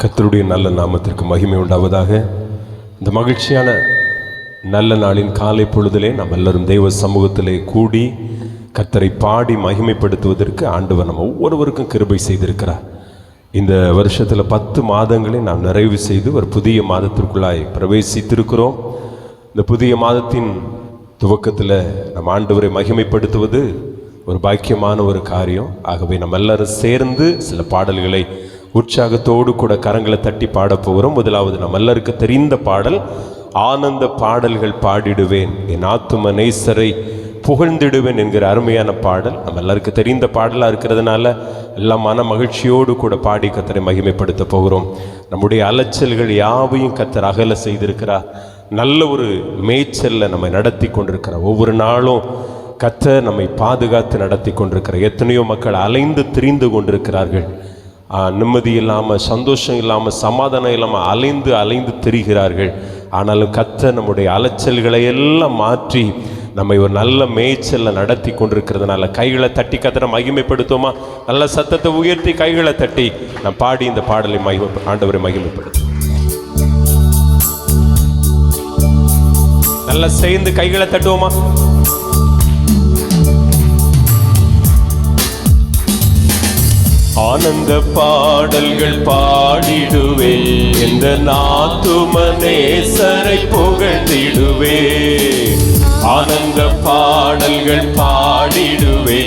கர்த்தருடைய நல்ல நாமத்திற்கு மகிமை உண்டாவதாக. இந்த மகிழ்ச்சியான நல்ல நாளின் காலை பொழுதிலே நாம் எல்லாரும் தெய்வ சமூகத்திலே கூடி கர்த்தரை பாடி மகிமைப்படுத்துவதற்கு ஆண்டவர் நம்ம ஒவ்வொருவருக்கும் கிருபை செய்திருக்கிறார். இந்த வருஷத்தில் 10 மாதங்களை நாம் நிறைவு செய்து ஒரு புதிய மாதத்திற்குள்ளாய் பிரவேசித்திருக்கிறோம். இந்த புதிய மாதத்தின் துவக்கத்தில் நம்ம ஆண்டவரை மகிமைப்படுத்துவது ஒரு பாக்கியமான ஒரு காரியம். ஆகவே நம்ம எல்லாரும் சேர்ந்து சில பாடல்களை உற்சாகத்தோடு கூட கரங்களை தட்டி பாட போகிறோம். முதலாவது நம்ம எல்லாருக்கும் தெரிந்த பாடல், ஆனந்த பாடல்கள் பாடிடுவேன், என் ஆத்தும நேசரை புகழ்ந்திடுவேன் என்கிற அருமையான பாடல். நம்ம எல்லாருக்கும் தெரிந்த பாடலாக இருக்கிறதுனால எல்லாம் மன மகிழ்ச்சியோடு கூட பாடி கர்த்தரை மகிமைப்படுத்த போகிறோம். நம்முடைய அலைச்சல்கள் யாவையும் கர்த்தர் அகல செய்திருக்கிறார். நல்ல ஒரு மேய்ச்சலில் நம்மை நடத்தி கொண்டிருக்கிறார். ஒவ்வொரு நாளும் கர்த்தர் நம்மை பாதுகாத்து நடத்தி கொண்டிருக்கிறார். எத்தனையோ மக்கள் அலைந்து திரிந்து கொண்டிருக்கிறார்கள். நிம்மதி இல்லாமல், சந்தோஷம் இல்லாமல், சமாதானம் இல்லாமல் அலைந்து திரிகிறார்கள். ஆனாலும் கர்த்தர் நம்முடைய அலைச்சல்களை எல்லாம் மாற்றி நம்மை ஒரு நல்ல மேய்ச்சலில் நடத்தி கொண்டிருக்கிறதுனால கைகளை தட்டி கர்த்தரை மகிமைப்படுத்துவோமா? நல்ல சத்தத்தை உயர்த்தி கைகளை தட்டி நாம் பாடி இந்த பாடலை ஆண்டவரை மகிமைப்படுத்தும். நல்லா சேர்ந்து கைகளை தட்டுவோமா? ஆனந்த பாடல்கள் பாடிடுவே, இந்த ஆத்தும நேசரை புகழ்ந்திடுவே. ஆனந்த பாடல்கள் பாடிடுவே,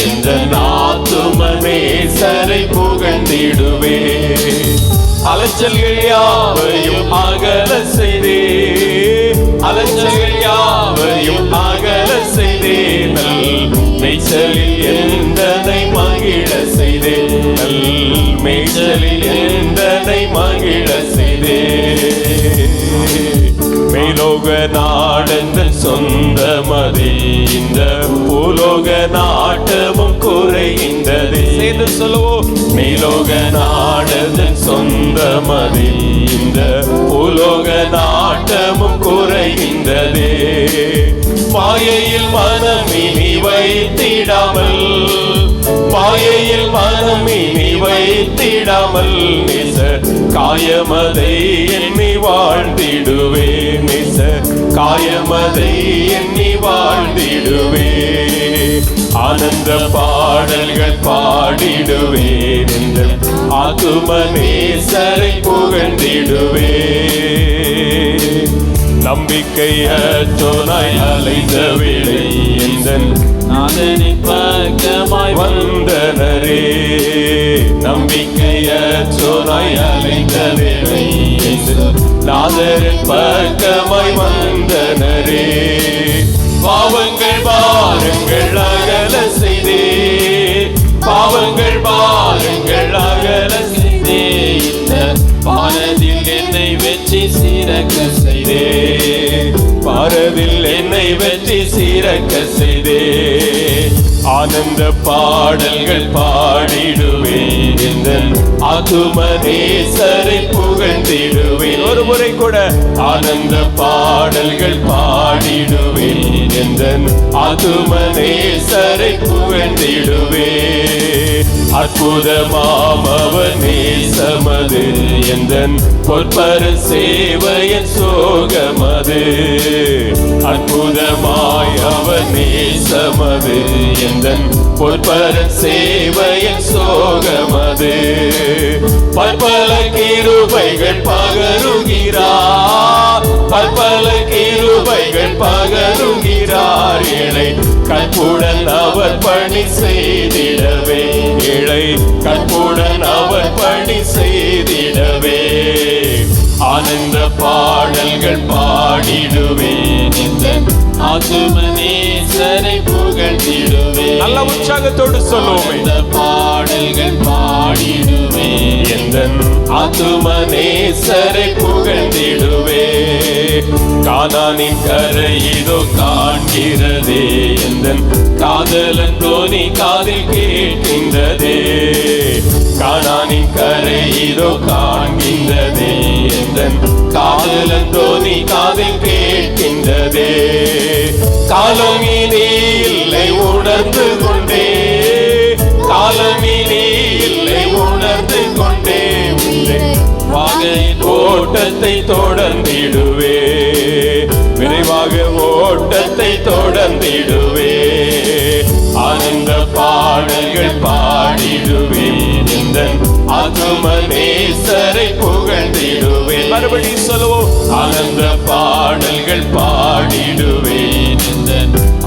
இந்த ஆத்தும நேசரை புகழ்ந்திடுவே. அலைச்சல்கள் யாவையும் அகல செய்தே, அலைச்சல்கள் யாவையும் அகல செய்தே. நல் மேய்ச்சலில் எந்தனை மகிழ செய்தே, நல் மேய்ச்சலில் எந்தனை மகிழ செய்தே. மேலோக நாடெந்தன் சொந்தமதி, இந்த பூலோக நாட்டமும் குறைகின்றதே. சேர்ந்து சொல்லுவோம், மேலோக நாடெந்தன் சொந்தமதி, இந்த பூலோக நாட்டமும் குறைகின்றதே. மாயையில் மனம் இனி வைத்திடாமல், மாயையில் மனம் இனி வைத்திடாமல், நேச காயமதை எண்ணி வாழ்ந்திடுவே, நேச காயமதை எண்ணி வாழ்ந்திடுவே. ஆனந்த பாடல்கள் பாடிடுவேன், இந்த ஆத்தும நேசரை புகழ்ந்திடுவே. நம்பிக்கையற்றோனாய் அலைந்த வேளை எந்தன் நாதனின் பக்கமாய் வந்தனரே. நம்பிக்கையற்றோனாய் அலைந்த வேளை எந்தன் நாதனின் பக்கமாய் வந்தனரே. பாவங்கள் பாருங்கள் அகல செய்தே, பாவங்கள் பாருங்கள் அகல செய்தே. இந்த பாரதில் என்னை வெற்றி சீரக்க செய்தே, பாரதில் என்னை வெற்றி சீரக்க செய்தே. ஆனந்த பாடல்கள் பாடிடுவேன், இந்த ஆத்தும நேசரை புகழ்ந்திடுவேன். ஒரு முறை கூட ஆனந்த பாடல்கள் பாடிடுவேன், இந்த ஆத்தும நேசரை புகழ்ந்திடுவேன். அற்புதமாம் அவர் நேசமது, எந்தன் பொற்பர சேவையின் சோகமது. அற்புதமாய் அவர் நேசமது, எந்தன் பொற்பர சேவையின் சோகமது. பற்பல கிருபைகள் பகருகிறார், பற்பல கிருபைகள் பகருகிறார். ஏழை கற்புடன் அவர் பணி செய்திடவே, ஏழை கற்புடன் அவர் பணி செய்திடவே. ஆனந்த பாடல்கள் பாடிடுவேன், இந்த ஆத்தும நேசரை புகழ்ந்திடுவேன். நல்ல உற்சாகத்தோடு சொல்லுவோம், இந்த பாடல்கள் பாடிடுவேன், இந்த ஆத்தும நேசரை புகழ்ந்திடுவே. கானானின் கரை இதோ காண்கிறதே, இந்த காதலன் தோனி காதில் கேட்கின்றதே. கானானின் கரை இதோ காண்கின்றதே, இந்த காதலன் தோனி காதில் கேட்கின்றதே. காலம் இனி இல்லை உணர்ந்து கொண்டே, காலம் இனி இல்லை உணர்ந்து கொண்டே. ஓட்டத்தை தொடர்ந்திடுவே, விரைவாக ஓட்டத்தை தொடர்ந்திடுவே. ஆனந்த பாடல்கள் பாடிடுவேன், இந்த ஆத்தும நேசரை புகழ்ந்திடுவேன். மறுபடியும் சொல்லுவோம், ஆனந்த பாடல்கள் பாடிடுவேன், இந்த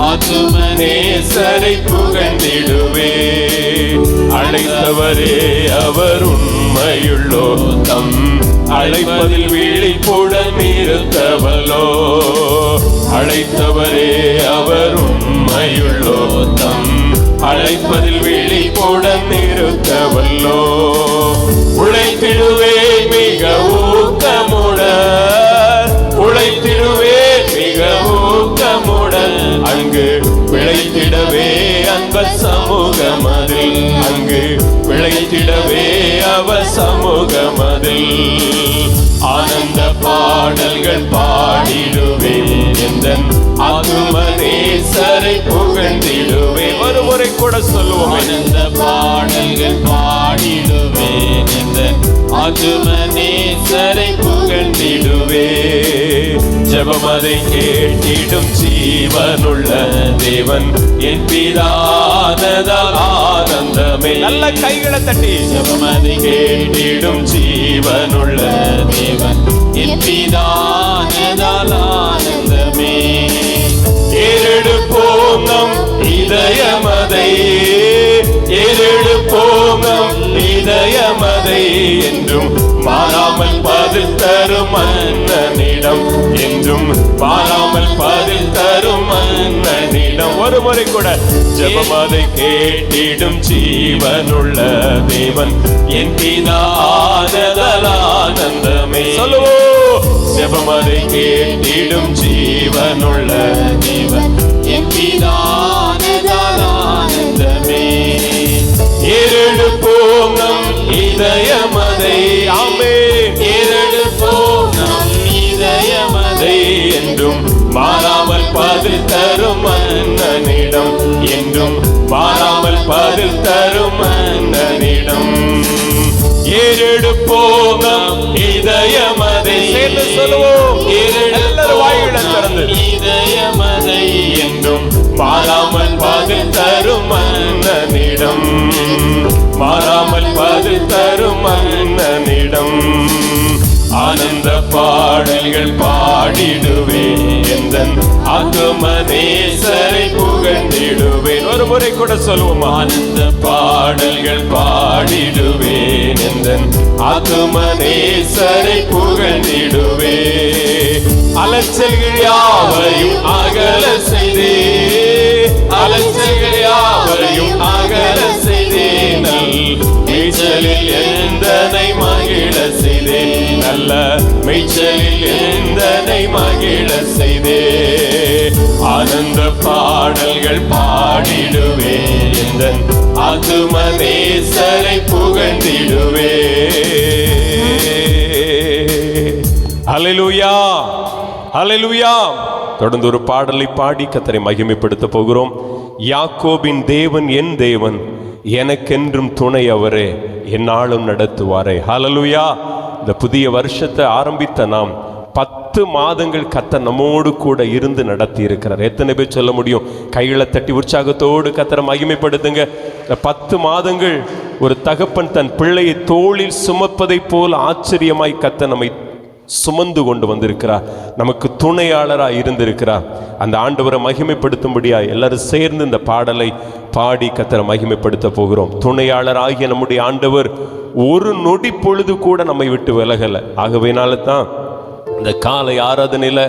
ஆத்தும நேசரை புகழ்ந்திடுவே. அழைத்தவரே அவர் உண்மையுள்ளோ, தம் அழைப்பதில் விழிப்புடன் இருத்தவல்லோ. அழைத்தவரே அவர் உண்மையுள்ளோ, தம் அழைப்பதில் விழிப்புடன் இருத்தவல்லோ. உழைத்திடுவே மிக ஊக்கமுடன், உழைத்திடுவே மிக ஊக்கமுடன், அங்கு பிழைத்திடவே அன்ப சமூகமதில், அங்கு பிழைத்திடவே அவ சமூகமதில். ஆனந்த பாடல்கள் பாடிடுவே, எந்த ஆத்தும நேசரை புகழ்ந்திடுவே. ஒரு முறை கூட சொல்லுவோம், ஆனந்த பாடல்கள் பாடிடுவே, எந்த ஆத்தும நேசரை புகழ்ந்திடுவே. ஜெபம் அதை கேட்டிடும் ஜீவனுள்ள தேவன் என் பிதானதால் ஆனந்தமே. நல்ல கைகளை தட்டி, ஜெபம் அதை கேட்டிடும் ஜீவனுள்ள தேவன் என் பிதானதால் ஆனந்தமே. ஏறெடுப்போம் நம் இதயமதை, ஏறெடுப்போம் நம் இதயமதை, என்றும் மாறாமல் பதில் தரும் மன்னனிடம், என்றும் மாறாமல் பதில் தரும் மன்னனிடம். ஒரு முறை கூட, ஜெபம் அதை கேட்டிடும் ஜீவனுள்ள தேவன் என் பிதானதால் ஆனந்தமே. சொல்லுவோம், ஜெபம் அதை கேட்டிடும் ஜீவனுள்ள தேவன் என் பிதானதால் ஆனந்தமே. ஏறெடுப்போம் நம் இதயமதை, ஆமென். ஏறெடுப்போம் நம் இதயமதை, என்றும் மாறாமல் பதில் தரும் மன்னனிடம், என்றும் மாறாமல் பதில் தரும் மன்னனிடம். ஏறெடுப்போம் நம் இதயமதை, சேர்ந்து சொல்லுவோம், எல்லாரும் வாய்களை திறந்து, இதயமதை, என்றும் மாறாமல் பதில் தரும் மன்னனிடம், மாறாமல் பதில் தரும் மன்னனிடம். ஆனந்த பாடல்கள் பாடிடுவேன், எந்த ஆத்தும நேசரை புகழ்ந்திடுவேன். ஒரு முறை கூட சொல்லுவோம், ஆனந்த பாடல்கள் பாடிடுவேன், எந்த ஆத்தும நேசரை புகழ்ந்திடுவே. அலைச்சல்கள் யாவையும் அகல செய்தே, அலைச்சல்கள் யாவையும் அகல செய்தே, நல் மேய்ச்சலில் எந்தனை மகிழ செய்தே, நல்ல மேய்ச்சலில் எந்தனை மகிழ செய்தே. ஆனந்த பாடல்கள் பாடிடுவே, எந்த ஆத்தும நேசரை புகழ்ந்திடுவே. ஹல்லேலூயா, ஹல்லேலூயா. தொடர்ந்து ஒரு பாடலை பாடி கர்த்தரை மகிமைப்படுத்த போகிறோம். யாக்கோபின் தேவன் என் தேவன், எனக்கென்றும் துணை அவரே, என்னாலும் நடத்துவாரே. ஹல்லேலூயா. இந்த புதிய வருஷத்தை ஆரம்பித்த நாம் 10 மாதங்கள் கர்த்தர் நம்மோடு கூட இருந்து நடத்தி இருக்கிறார். எத்தனை பேர் சொல்ல முடியும்? கைகளை தட்டி உற்சாகத்தோடு கர்த்தரை மகிமைப்படுத்துங்க. இந்த 10 மாதங்கள் ஒரு தகப்பன் தன் பிள்ளையை தோளில் சுமப்பதை போல் ஆச்சரியமாய் கர்த்தர் நம்மை சுமந்து கொண்டு வந்திருக்கிறார். நமக்கு துணையாளராக இருந்திருக்கிறார். அந்த ஆண்டவரை மகிமைப்படுத்தும்படியா எல்லாரும் சேர்ந்து இந்த பாடலை பாடி கர்த்தரை மகிமைப்படுத்த போகிறோம். துணையாளராகிய நம்முடைய ஆண்டவர் ஒரு நொடி பொழுது கூட நம்மை விட்டு விலகலை. ஆகவேனால தான் இந்த காலை ஆராதனையில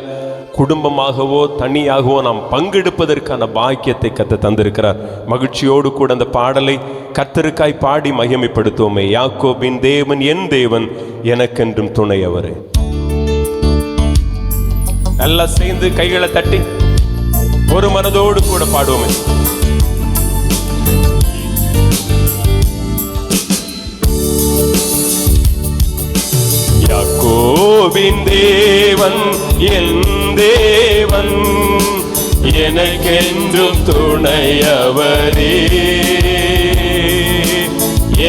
குடும்பமாகவோ தனியாகவோ நாம் பங்கெடுப்பதற்கான பாக்கியத்தை கர்த்தர் தந்திருக்கிறார். மகிழ்ச்சியோடு கூட அந்த பாடலை கர்த்தருக்காய் பாடி மகிமைப்படுத்துவோமே. யாக்கோபின் தேவன் என் தேவன், எனக்கென்றும் துணை அவரே. எல்லாம் சேர்ந்து கைகளை தட்டி ஒரு மனதோடு கூட பாடுவோமே. யாக்கோபின் தேவன் என் தேவன், எனக்கென்றும் துணையவரே,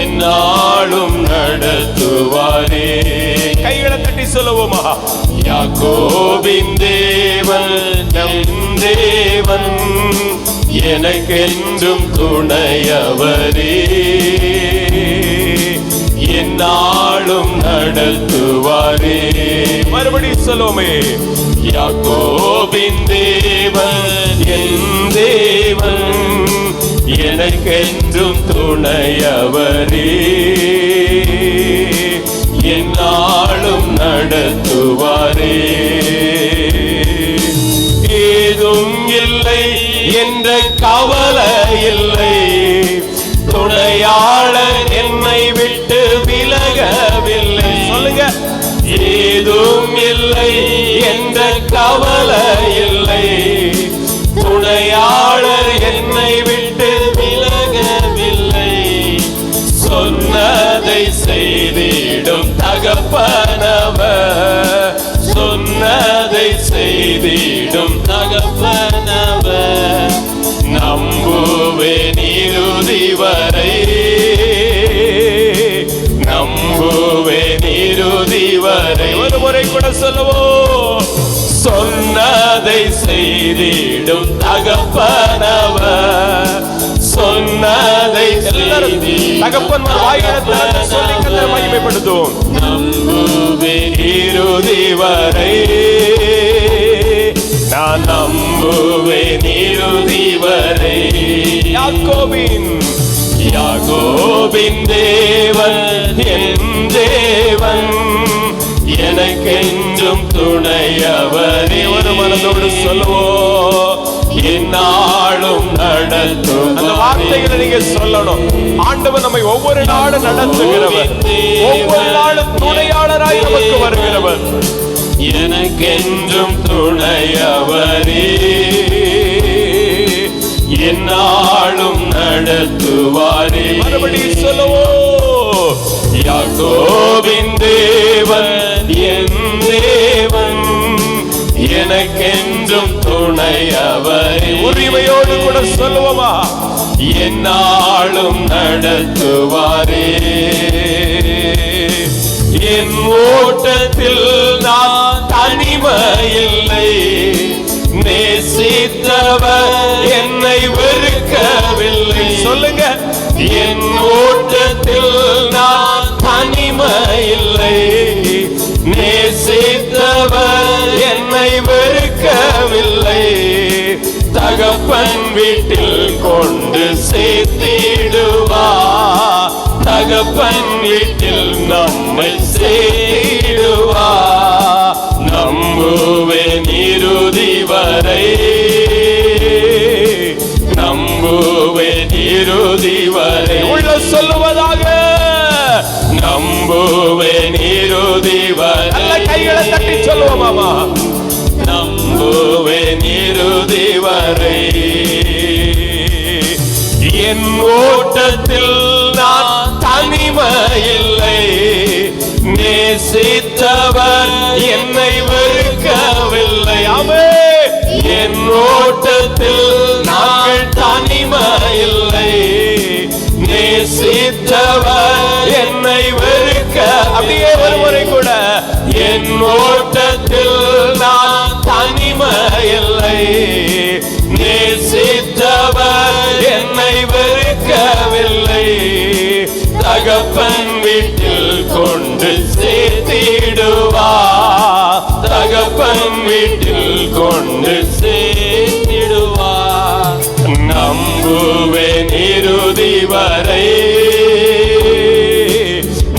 என்னாலும் நடத்துவாரே. கைகளை தட்டி சொல்லுவோம். சொல்லுவோமா? யாக்கோபின் தேவன் நம் தேவன், எனக்கென்றும் துணையவரே, என்னாலும் நடத்துவாரே. மறுபடியும் சொல்லுவோமே, யாக்கோபின் தேவன் என் தேவன், எனக்கென்றும் துணையவரே, என்னாலும் நடத்துவாரே. ஏதும் இல்லை என்ற கவலை இல்லை, துணையாளர் என்னை விட்டு விலகவில்லை. சொல்லுங்க, ஏதும் இல்லை என்ற கவலை இல்லை, துணையாளர் என்னை விட்டு விலகவில்லை. சொன்னதை செய்திடும் தகப்பனவர், சொன்னதை செய்திடும் தகப்பனவர், நம்புவேன் இறுதி வரை, நம்புவேன் இறுதி வரை. ஒரு முறை கூட சொல்லுவோம், சொன்னதை செய்திடும் தகப்பனவர், சொன்னதை தகப்பன் வாயிலிருந்து சொல்லி கர்த்தரை மகிமைப்படுத்துவோம். நம்புவேன் இறுதி வரை, நான் நம்புவேன் இறுதி வரை. யாக்கோபின் தேவன் என் தேவன், எனக்கென்றும் துணையவரே. ஒரு மனதோடு சொல்லுவோம், என்னாலும் நடத்தும். அந்த வார்த்தைகளை நீங்க சொல்லணும். ஆண்டவர் நம்மை ஒவ்வொரு நாளும் நடத்துகிறவர், ஒவ்வொரு நாளும் துணையாளராய் நமக்கு வருகிறவர். எனக்கென்றும் துணையவரே, என்னாலும் நடத்துவாரே. மறுபடியும் சொல்லுவோம், யாக்கோபின் தேவன் என் தேவன், எனக்கென்றும் துணையவரே. உரிமையோடு கூட சொல்லுவோமா, என்னாலும் நடத்துவாரே. என் ஓட்டத்தில் நான் தனிமையில்லை, நேசித்தவர் என்னை வெறுக்கவில்லை. சொல்லுங்க, என் ஓட்டத்தில் நான் தனிமையில்லை, நேசித்தவர் என்னை வெறுக்கவில்லை. தகப்பன் வீட்டில் கொண்டு சேர்த்திடுவார், தகப்பன் வீட்டில் நம்மை சேர்த்திடுவார். நம்புவேன் இறுதி வரை, நம்புவேன் இறுதி வரை. உள்ள சொல்லுவதாக, நம்புவேன் இறுதி வரை. நல்ல கைகளை தட்டி சொல்லுவோமாமா, நம்புவேன் இறுதி வரை. என் ஓட்டத்தில் நான் தனிமையில்லை, நேசித்தவர் என்னை வெறுக்கவில்லை. ஆமென். என் ஓட்டத்தில் நாங்கள் தனிமையில்லை, நேசித்தவர் என்னை வெறுக்க. அப்படியே ஒரு முறை கூட, என் ஓட்டத்தில் நான் தனிமையில்லை, நேசித்தவர் என்னை வெறுக்கவில்லை. தகப்பன் வீட்டில் கொண்டு சேர்த்திடுவார், தகப்பன் வீட்டில் கொண்டு சேர்த்திடுவார். நம்புவேன் இறுதி வரை,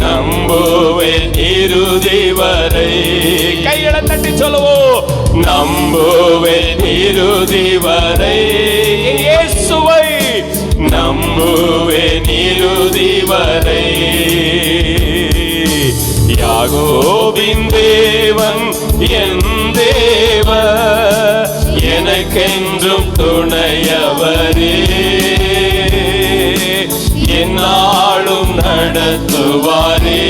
நம்புவேன் இறுதி வரை. கைகளை தட்டி சொல்லுவோம், நம்புவேன் இறுதி வரை. இயேசுவை நம்புவேன் இறுதி வரை. யாக்கோபின் தேவன் என் தேவன், எனக்கென்றும் துணையவரே, என்னாலும் நடத்துவாரே.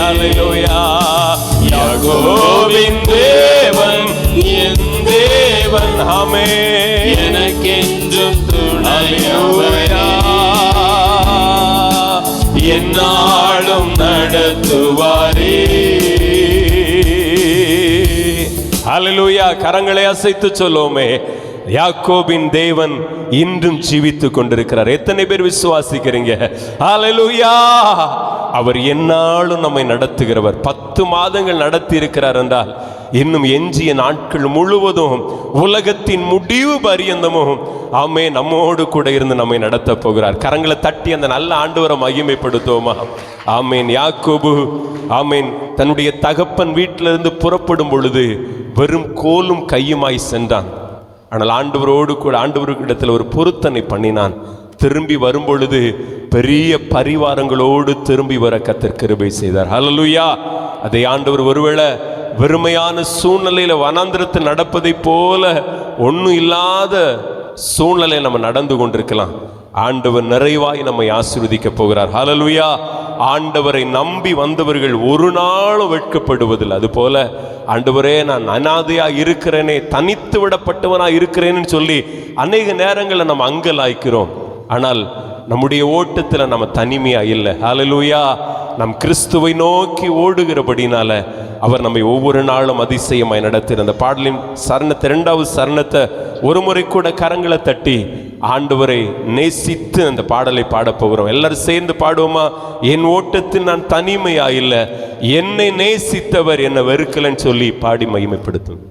அல்லேலூயா. யாக்கோபின் தேவன் என் தேவன், ஆமென், எனக்கென்றும் துணையவரே, என்னாலும் நடத்துவாரே. ஹல்லேலூயா. கரங்களை அசைத்து சொல்லுவோமே, யாக்கோபின் தேவன் இன்றும் ஜீவித்துக் கொண்டிருக்கிறார். எத்தனை பேர் விசுவாசிக்கிறீங்க? ஹல்லேலூயா. அவர் என்னாலும் நம்மை நடத்துகிறவர். 10 மாதங்கள் நடத்தி இருக்கிறார் என்றால் இன்னும் எஞ்சிய நாட்கள் முழுவதும் உலகத்தின் முடிவு பரியந்தமும் ஆமே நம்மோடு கூட இருந்து நம்மை நடத்த போகிறார். கரங்களை தட்டி அந்த நல்ல ஆண்டவரை மகிமைப்படுத்துவோமா? ஆமேன். யாக்கோபு ஆமேன் தன்னுடைய தகப்பன் வீட்டிலிருந்து புறப்படும் பொழுது வெறும் கோலும் கையுமாய் சென்றான். ஆனால் ஆண்டவரோடு கூட ஆண்டவருக்கிடத்தில் ஒரு பொருத்தனை பண்ணினான். திரும்பி வரும் பொழுது பெரிய பரிவாரங்களோடு திரும்பி வர கர்த்தர் கிருபை செய்தார். ஹல்லேலூயா. அதை ஆண்டவர் ஒருவேளை வெறுமையான சூழ்நிலையில வனாந்திரத்தில் நடப்பதை போல ஒன்றும் இல்லாத சூழ்நிலை நம்ம நடந்து கொண்டிருக்கலாம். ஆண்டவர் நிறைவாய் நம்மை ஆசீர்வதிக்க போகிறார். ஹல்லேலூயா. ஆண்டவரை நம்பி வந்தவர்கள் ஒரு நாளும் வெட்கப்படுவதில்லை. அது போல ஆண்டவரே நான் அனாதையா இருக்கிறேனே, தனித்து விடப்பட்டவனா இருக்கிறேன்னு சொல்லி அநேக நேரங்களில் நம்ம அங்கலாய்க்கிறோம். ஆனால் நம்முடைய ஓட்டத்தில் நம்ம தனிமையா இல்லை. ஹல்லேலூயா. நம் கிறிஸ்துவை நோக்கி ஓடுகிறபடினால அவர் நம்மை ஒவ்வொரு நாளும் அதிசயமாய் நடத்துகிற அந்த பாடலின் சரணத்தை, 2வது சரணத்தை ஒரு முறை கூட கரங்களை தட்டி ஆண்டவரை நேசித்து அந்த பாடலை பாடப்போகிறோம். எல்லாரும் சேர்ந்து பாடுவோமா? என் ஓட்டத்தில் நான் தனிமையா இல்லை, என்னை நேசித்தவர் என்னை வெறுக்கலன்னு சொல்லி பாடி மகிமைப்படுத்தும்.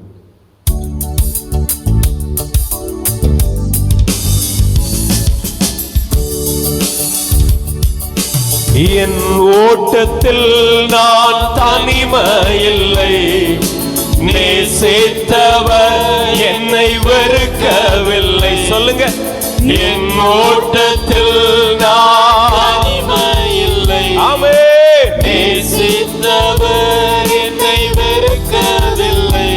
என் ஓட்டத்தில் நான் தனிமையில்லை, நேசித்தவர் என்னை வெறுக்கவில்லை. சொல்லுங்க. என் ஓட்டத்தில் நான் தனிமையில்லை, ஆமென், நேசித்தவர் என்னை வெறுக்கவில்லை.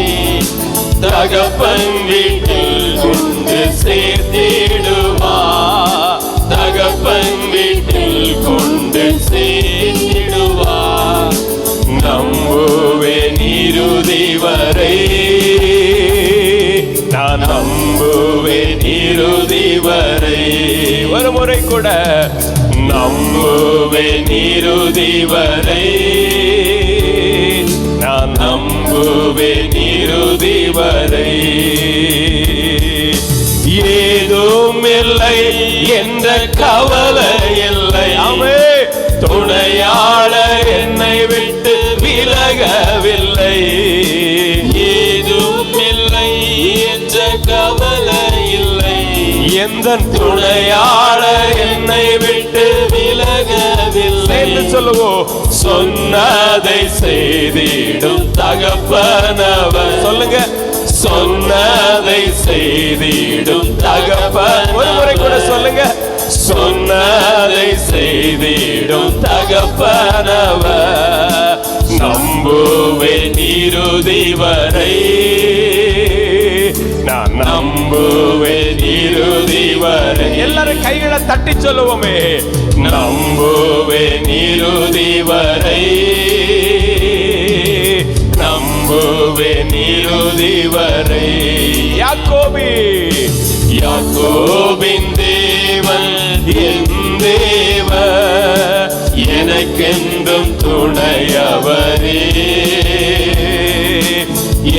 தகப்பன் வீட்டில் கொண்டு சேர்த்திடுவார், தகப்பன் வீட்டில் கொண்டு சேர்த்திடுவார். நம்புவேன் இறுதி வரை, நான் நம்புவேன் இறுதி வரை. ஒரு முறை கூட நம்புவேன் இறுதி வரை, நான் நம்புவேன் இறுதி வரை. ஏதும் இல்லை என்ற கவலை இல்லை, ஆமென், துணையாளர் என்னை விட்டு விலகவில்லை. ஏதும் இல்லை என்ற கவலை இல்லை, எந்த துணையாளர் என்னை விட்டு விலகவில்லை. சொல்லுவோம். சொன்னதை செய்திடும் தகப்பனவர். சொல்லுங்க. சொன்னதை செய்திடும் தகப்பன். ஒரு முறை கூட சொல்லுங்க. சொன்னதை செய்திடும் தகப்பனவர். நம்புவேன் இறுதி வரை, நான் நம்புவேன் இறுதி வரை. எல்லாரும் கைகளை தட்டி சொல்லுவோமே. நம்புவேன் இறுதி வரை, நம்புவேன் இறுதி வரை. யாக்கோபி, யாக்கோபின் தேவன் என் தேவன், எனக்கென்றும் துணையவரே.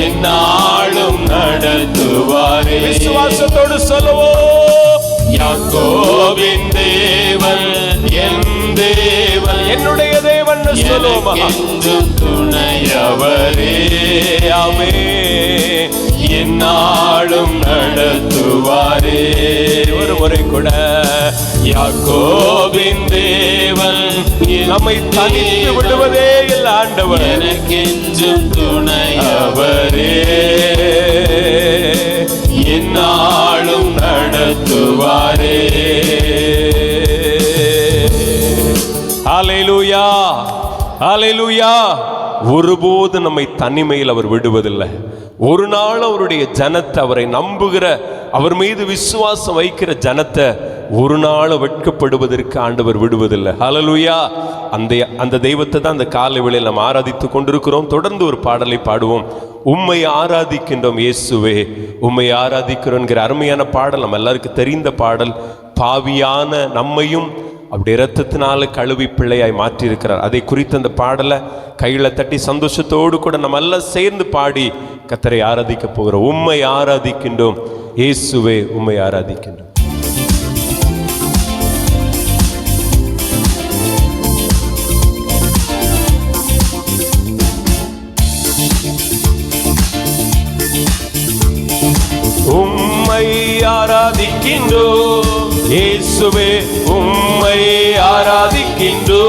என்னாலும் நடத்துவாரே. விசுவாசத்தோடு சொல்லுவோம். யாக்கோபின் தேவன் என் தேவன், என்னுடைய தேவன் சொல்லுவோமா? என்றும் துணையவரே. ஆமென். என்னாலும் நடத்துவாரே. ஒரு முறை கூட யாக்கோபின் தேவன் நம்மை தனித்து விடுவதே இல்லை. ஆண்டவர் எனக்கென்றும் துணையவரே, என்னாலும் நடத்துவாரே. ஹல்லேலூயா, ஹல்லேலூயா. ஒருபோது நம்மை தனிமையில் அவர் விடுவதில்லை. ஒரு நாள் அவருடைய ஜனத்தை, அவரை நம்புகிற, அவர் மீது விசுவாசம் வைக்கிற ஜனத்தை ஒரு நாள் வெட்கப்படுவதற்கு ஆண்டவர் விடுவதில்லை. ஹல்லேலூயா. அந்த தெய்வத்தை தான் அந்த காலை வேளையில் நாம் ஆராதித்து கொண்டிருக்கிறோம். தொடர்ந்து ஒரு பாடலை பாடுவோம். உம்மை ஆராதிக்கின்றோம் இயேசுவே, உம்மை ஆராதிக்கிறோம் என்கிற அருமையான பாடல் நம்ம எல்லாருக்கும் தெரிந்த பாடல். பாவியான நம்மையும் அப்படி இரத்தத்தினால கழுவி பிள்ளையாய் மாற்றி இருக்கிறார். அதை குறித்து அந்த பாடலை கைகளை தட்டி சந்தோஷத்தோடு கூட நம்ம எல்லாம் சேர்ந்து பாடி கர்த்தரை ஆராதிக்க போகிறோம். உம்மை ஆராதிக்கின்றோம் இயேசுவே, உம்மை ஆராதிக்கின்றோம். உம்மை ஆராதிக்கின்றோம் இயேசுவே, உம்மை ஆராதிக்கின்றோம்.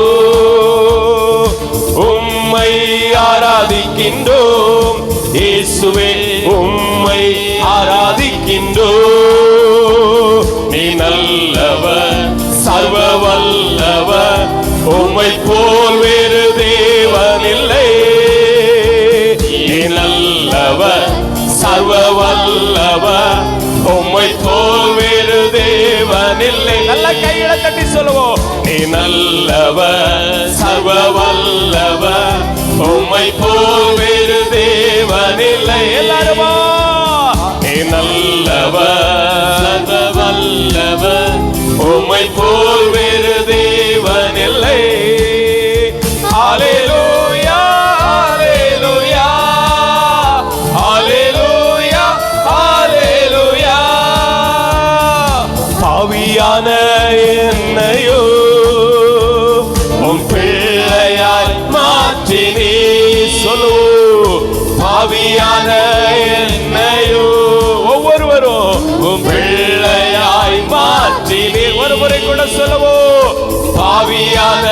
உம்மை ஆராதிக்கின்றோம் இயேசுவே, உம்மை ஆராதிக்கின்றோம். நீ நல்லவர், சர்வ வல்லவர், உம்மை போல் வேறு தேவனில்லை. நீ நல்லவர், சர்வ வல்லவர், உம்மை போல் வேறு தேவனில்லை. நல்ல கையில தட்டி சொல்லுவோம். நீ நல்லவர், சர்வ வல்லவர், உம்மை போல் வேறு தேவனில்லை. எல்லாருமா நீ நல்லவர், சர்வ வல்லவர், உம்மை போல் வேறு தேவனில்லை. ஹல்லேலூயா, ஹல்லேலூயா, ஹல்லேலூயா, ஹல்லேலூயா. பாவியான என்னையோ உம் பிள்ளையாய் மாற்றி நீ சொல்லு. பாவியான என்னையோ ஒவ்வொருவரும் உம் பிள்ளையாய் மாற்றி நீ. ஒரு முறை கூட சொல்லுவோம். பாவியான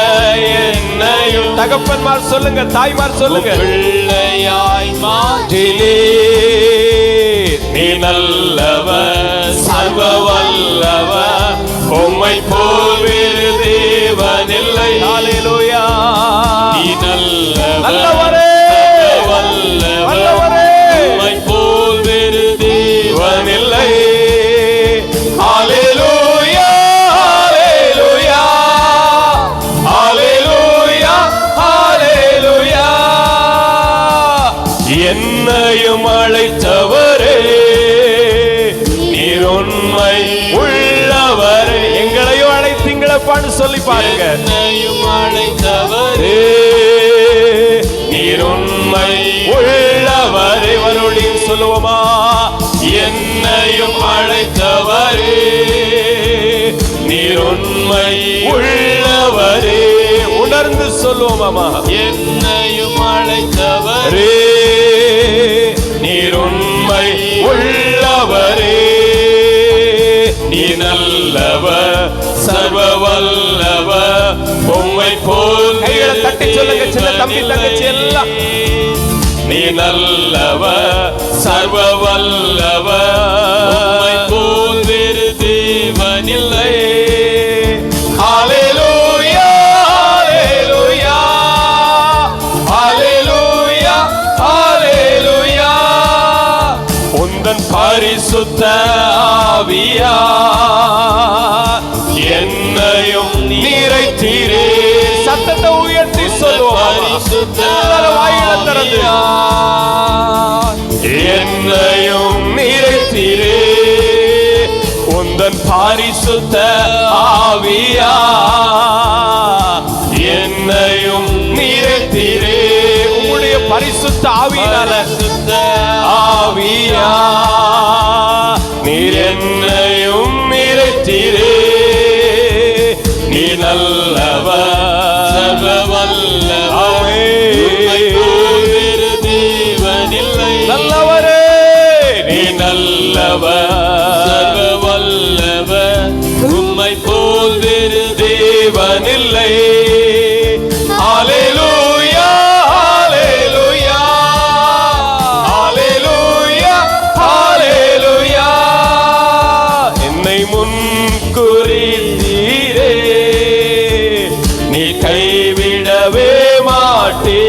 என்னையும் தகப்பன்மார் சொல்லுங்க, தாய்மார் சொல்லுங்க. பிள்ளையாய் மாற்றி நீ நல்லவர், சர்வ வல்லவர், உம்மை போல் வேறு தேவனில்லை. ஹல்லேலூயா. நீ நல்லவரே, வல்லவரே, உம்மை போல் வேறு தேவனில்லை. ஹல்லேலூயா, ஹல்லேலூயா, ஹல்லேலூயா, ஹல்லேலூயா. என்னையும் அழைத்தவரே, நீர் உண்மை உள்ளவரே. எங்களையும் அழைத்தீங்களப்பான்னு சொல்லி பாருங்க. என்னையும் அழைத்தவரே, நீர் உண்மை உள்ளவரே. மறுபடியும் சொல்லுவோமா. என்னையும் அழைத்தவரே, நீர் உண்மை உள்ளவரே. உணர்ந்து சொல்லுவோமாமா. என்னையும் அழைத்தவரே, நீர் உண்மை உள்ளவரே. நீ நல்லவர், சர்வ வல்லவர், உம்மை போல். கைகளை தட்டி சொல்லுங்க சின்ன தம்பி தங்கச்சி எல்லாம். நீ நல்லவர், சர்வ வல்லவர், உம்மை போல் வேறு தேவனில்லை. ஹல்லேலூயா, ஹல்லேலூயா, ஹல்லேலூயா, ஹல்லேலூயா. உந்தன் பரிசுத்த ஆவியார் என்னையும் நிறைத்தீரே. சத்தத்தை உயர்த்தி சொல்லுவோம். வாயில திறந்து என்னையும் நிறைத்தீரே. உந்தன் பரிசுத்த ஆவியார் என்னையும் நிறைத்தீரே. உம்முடைய பரிசுத்த ஆவியினால ஆவியா நீர் என்னையும் நிறைத்தீரே. நீ நல்லவர், சர்வ வல்லவர், உம்மை போல் வேறு தேவனில்லை. நல்லவரே, நீ நல்லவர், சர்வ வல்லவர், உம்மை போல் வேறு தேவனில்லை. ஹல்லேலூயா, ஹல்லேலூயா, ஹல்லேலூயா, ஹல்லேலூயா. என்னை முன்குறித்தீரே, நீ கைவிடவே மாட்டே.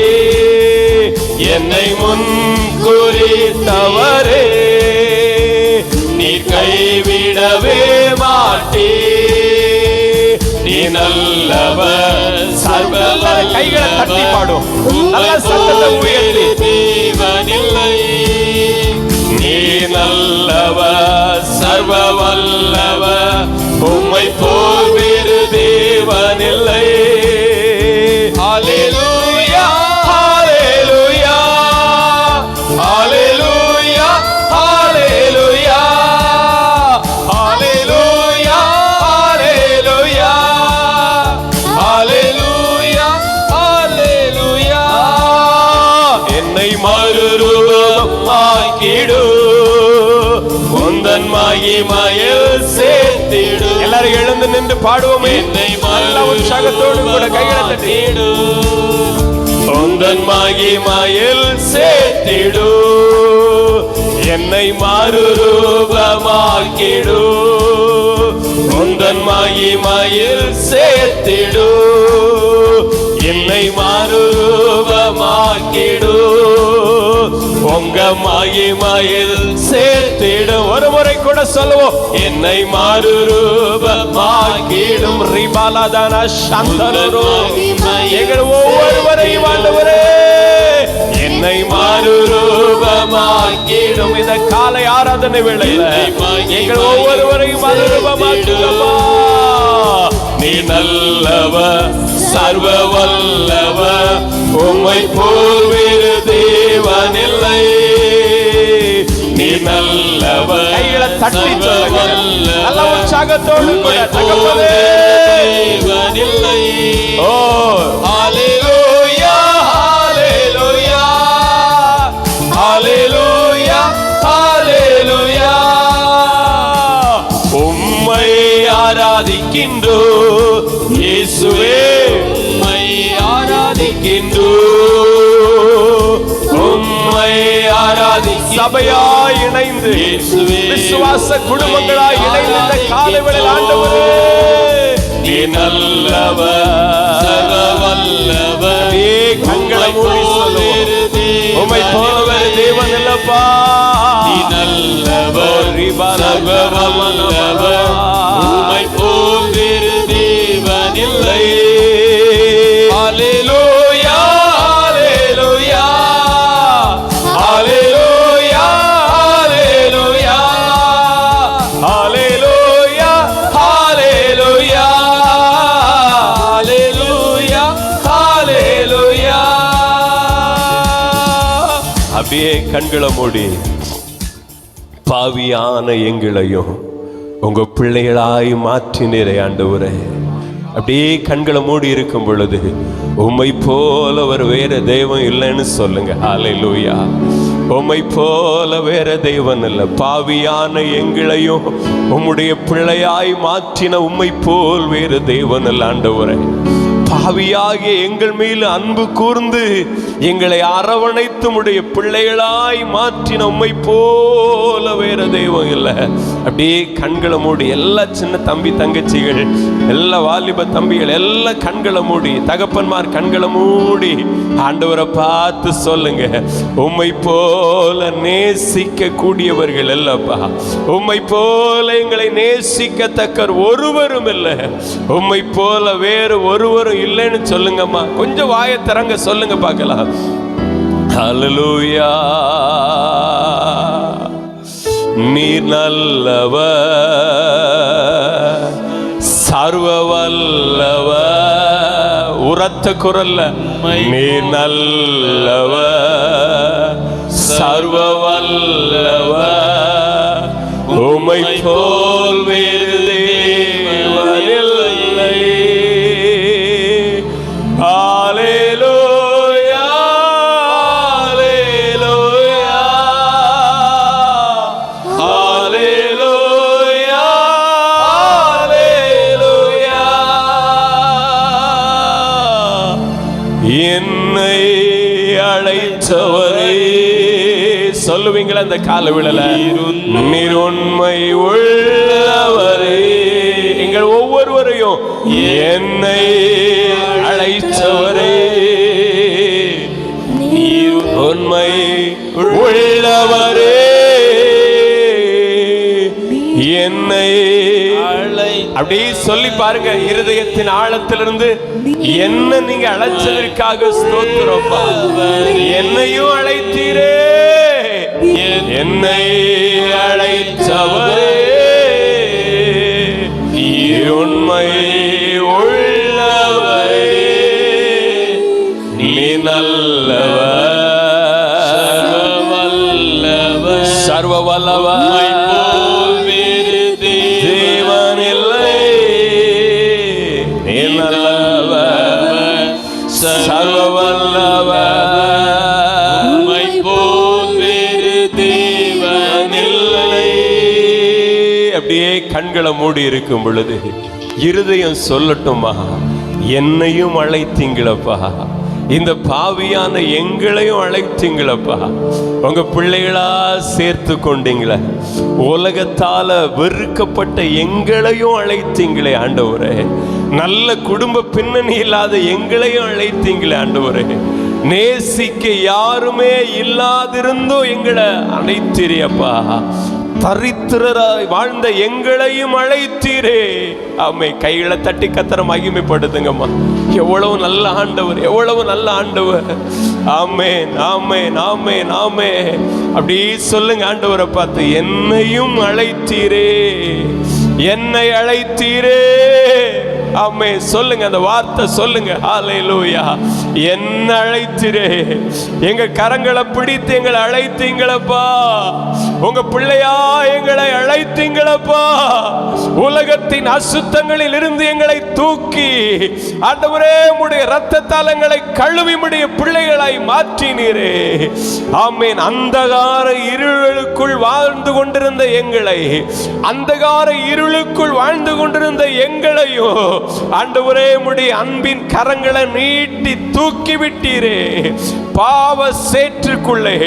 என்னை முன்குறித்தவரே, நீ கைவிடவே மாட்டே. நீ நல்லவர், சர்வ வல்லவர். கைகளை தட்டி பாடும். நல்ல சத்தத்தை உயர்த்தி. தேவனில்லை. நீ நல்லவர், சர்வ வல்லவர், உம்மை போல் வேறு தேவன் என்னை மறுரூபமாக்கிடு, உந்தன் மகிமையில் சேர்த்திடு. எல்லாரும் எழுந்து நின்று பாடுவோமே. என்னை நல்ல உற்சாகத்தோடு கூட கைகளை தட்டிடு. உந்தன் மகிமையில் சேர்த்திடு, என்னை மறுரூபமாக்கிடு, உந்தன் மகிமையில் சேர்த்திடு, என்னை மறுரூபமாக்கிடு, உங்க மகிமையில் சேர்த்திடு. ஒரு முறை கூட சொல்லுவோம். என்னை மறுரூபமாக்கிடும். ரிபாலதான சந்தனரோ எங்கள் ஒவ்வொருவரையும் ஆண்டவரே என்னை மறுரூபமாக்கிடும். இந்த காலை ஆராதனை வேளையில் எங்கள் ஒவ்வொருவரையும் மறுரூபமாக்கிடுமா. நீ நல்லவர், சர்வ வல்லவர், உம்மை போல் வேறு தேவனில்லை. நீ நல்லவர், கைகளை தட்டி சொல்லுங்க நல்ல உற்சாகத்தோடு தேவனில்லை. ஓ ஹல்லேலூயா, ஹல்லேலூயா, ஹல்லேலூயா, ஹல்லேலூயா. உம்மை ஆராதிக்கின்றோ இயேசுவே, உம்மை ஆராதிக்கின்றோ, உம்மை ஆராதி. சபையாய் இணைந்து விசுவாச குடும்பங்களாய் இணைந்து இந்த காலைவேளையில் ஆண்டவரே நீ நல்லவர், சர்வ வல்லவர், கண்களை மூடி சொல்லுவோம். உம்மை போல வேறு தேவன் இல்லப்பா. நீ நல்லவர், சர்வ வல்லவர், உம்மை போல் வேறு தேவன் இல்லை. ஹல்லேலூயா, ஹல்லேலூயா, ஹல்லேலூயா, ஹல்லேலூயா, ஹல்லேலூயா, ஹல்லேலூயா, ஹல்லேலூயா. அப்படியே கண்களை மூடி பாவியான எங்களையும் உங்க பிள்ளைகளாய் மாற்றினீரே ஆண்டவரே. அப்படியே கண்களை மூடி இருக்கும் பொழுது உம்மை போல ஒரு வேற தெய்வம் இல்லைன்னு சொல்லுங்க. ஹல்லேலூயா. உம்மை போல வேற தெய்வம் இல்லை. பாவியான எங்களையும் உம்முடைய பிள்ளையாய் மாற்றின உம்மை போல் வேறு தெய்வம் இல்லை ஆண்டவரே. பாவியாகிய எங்கள் மேல் அன்பு கூர்ந்து எங்களை அரவணைத்து உம்முடைய பிள்ளைகளாய் மாற்றின உம்மை போல வேற தெய்வம் இல்லை. அப்படியே கண்களை மூடி எல்லா சின்ன தம்பி தங்கச்சிகள், எல்லா வாலிப தம்பிகள் எல்லாம் கண்களை மூடி, தகப்பன்மார் கண்களை மூடி ஆண்டவரை பார்த்து சொல்லுங்க. உம்மை போல நேசிக்க கூடியவர்கள் இல்லப்பா. உம்மை போல எங்களை நேசிக்கத்தக்க ஒருவரும் இல்லை. உம்மை போல வேறு ஒருவரும் இல்லைன்னு சொல்லுங்கம்மா. கொஞ்சம் வாயை திறங்க சொல்லுங்க பார்க்கலாம். ஹல்லேலூயா. நீர் நல்லவர், சர்வ வல்லவர். உரத்த குரல்ல நீர் நல்லவர், சர்வ வல்லவர், உம்மை போல் வேறு தேவனில்லை. ஹல்லேலூயா, ஹல்லேலூயா, ஹல்லேலூயா, ஹல்லேலூயா. என்னை அழைத்தவரே சொல்லுவீங்களா இந்த காலவேளையில? நீர் உண்மை உள்ளவரே. எங்கள் ஒவ்வொருவரையும் என்னை அழைத்தவரே, நீர் உண்மை உள்ளவரே, என்னை அப்படி சொல்லி பாருங்க. இருதயத்தின் ஆழத்திலிருந்து என்ன நீங்க அழைச்சதற்காக ஸ்தோத்திரப்பா. என்னையும் அழைத்தீரே, என்னை அழைத்தவரே, நீர் உண்மை உள்ளவரே, நீ நல்லவர், சர்வ வல்லவர், தேவனில்லை. நீ நல்லவர், சர்வ வல்லவர், கண்களை மூடி இருக்கும் பொழுது இருதயம் சொல்லட்டுமா, என்னையும் அழைத்தீங்களப்பா, இந்த பாவியான எங்களையும் அழைத்தீங்களப்பா, உங்க பிள்ளைகளா சேர்த்து கொண்டீங்களே, உலகத்தால வெறுக்கப்பட்ட எங்களையும் அழைத்தீங்களே ஆண்டவரே, நல்ல குடும்ப பின்னணி இல்லாத எங்களையும் அழைத்தீங்களே ஆண்டவரே, நேசிக்க யாருமே இல்லாதிருந்தும் எங்களை அழைத்தீரப்பா, தரித்திரராய் வாழ்ந்த எங்களையும் அழைத்தீரே. ஆமே, கைகளை தட்டி கத்தரை மகிமைப்படுத்துங்கம்மா. எவ்வளவு நல்ல ஆண்டவர், எவ்வளவு நல்ல ஆண்டவர். ஆமென், ஆமென், ஆமென், ஆமென். அப்படி சொல்லுங்க ஆண்டவரை பார்த்து, என்னையும் அழைத்தீரே, என்னை அழைத்தீரே. ஆமே, சொல்லுங்க, அந்த வார்த்தை சொல்லுங்க. ஹல்லேலூயா. என்ன அழைத்தீரே, எங்க கரங்களை பிடித்து எங்களை அழைத்தீங்களப்பா, உங்க பிள்ளையா எங்களை அழைத்தீங்களப்பா, உலகத்தின் அசுத்தங்களில் இருந்து எங்களை தூக்கி ஆண்டவரே உம்முடைய இரத்தத்தால் எங்களை கழுவி உம்முடைய பிள்ளைகளாய் மாற்றினீரே. ஆமென். அந்தகார இருளுக்குள் வாழ்ந்து கொண்டிருந்த எங்களை, அந்தகார இருளுக்குள் வாழ்ந்து கொண்டிருந்த எங்களையோ ஆண்டவரே உம்முடைய அன்பின் கரங்களை நீட்டி தூக்கி விட்டீரே. பாவ சேற்றுக்குள்ளே,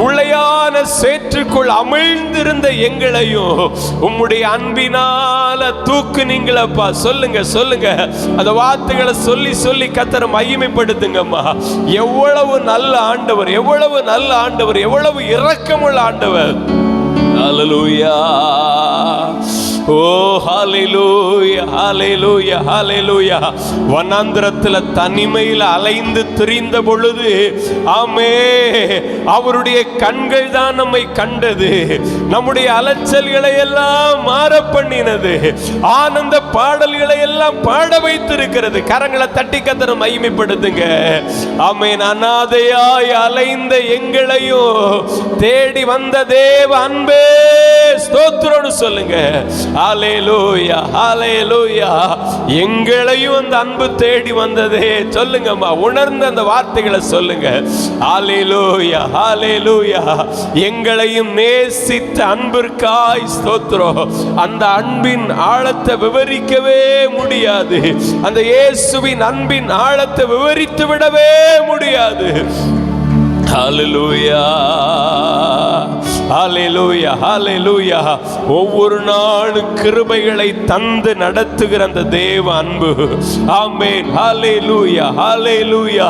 உளையான சேற்றுக்குள் அமிழ்ந்திருந்த எங்களையும் உம்முடைய அன்பினால தூக்குனீங்களப்பா. சொல்லுங்க, சொல்லுங்க, அந்த வார்த்தைகளை சொல்லி சொல்லி கர்த்தரை மகிமைப்படுத்துங்கம்மா. எவ்வளவு நல்ல ஆண்டவர், எவ்வளவு நல்ல ஆண்டவர், எவ்வளவு இரக்கமுள்ள ஆண்டவர். ஹல்லேலூயா. ஓ ஹல்லேலூயா, ஹல்லேலூயா, ஹல்லேலூயா. வனாந்திரத்தில் தனிமையில் அலைந்து திரிந்த பொழுது ஆமே, அவருடைய கண்கள் தான் நம்மை கண்டது, நம்முடைய அலைச்சல்களை எல்லாம் மாற பண்ணினது, ஆனந்த பாடல்களை எல்லாம் பாட வைத்திருக்கிறது. கரங்களை தட்டி கத்தரை மகிமைப்படுத்துங்க. ஆமென். அநாதையாய் அலைந்த எங்களையும் தேடி வந்த தேவ அன்பே ஸ்தோத்திரம்னு சொல்லுங்க. ஹல்லேலூயா, ஹல்லேலூயா. எங்களையும் அந்த அன்பு தேடி வந்ததே. சொல்லுங்கம்மா, உணர்ந்த அந்த வார்த்தைகளை சொல்லுங்க. ஹல்லேலூயா, ஹல்லேலூயா. எங்களையும் நேசித்த அன்பிற்காய் ஸ்தோத்திரம். அந்த அன்பின் ஆழத்தை விவரிக்கவே முடியாது, அந்த இயேசுவின் அன்பின் ஆழத்தை விவரித்து விடவே முடியாது. ஹல்லேலூயா, ஹல்லேலூயா, ஹல்லேலூயா. ஒவ்வொரு நாளும் கிருபைகளை தந்து நடத்துகிற அந்த தேவ அன்பு. ஆமென். ஹல்லேலூயா, ஹல்லேலூயா.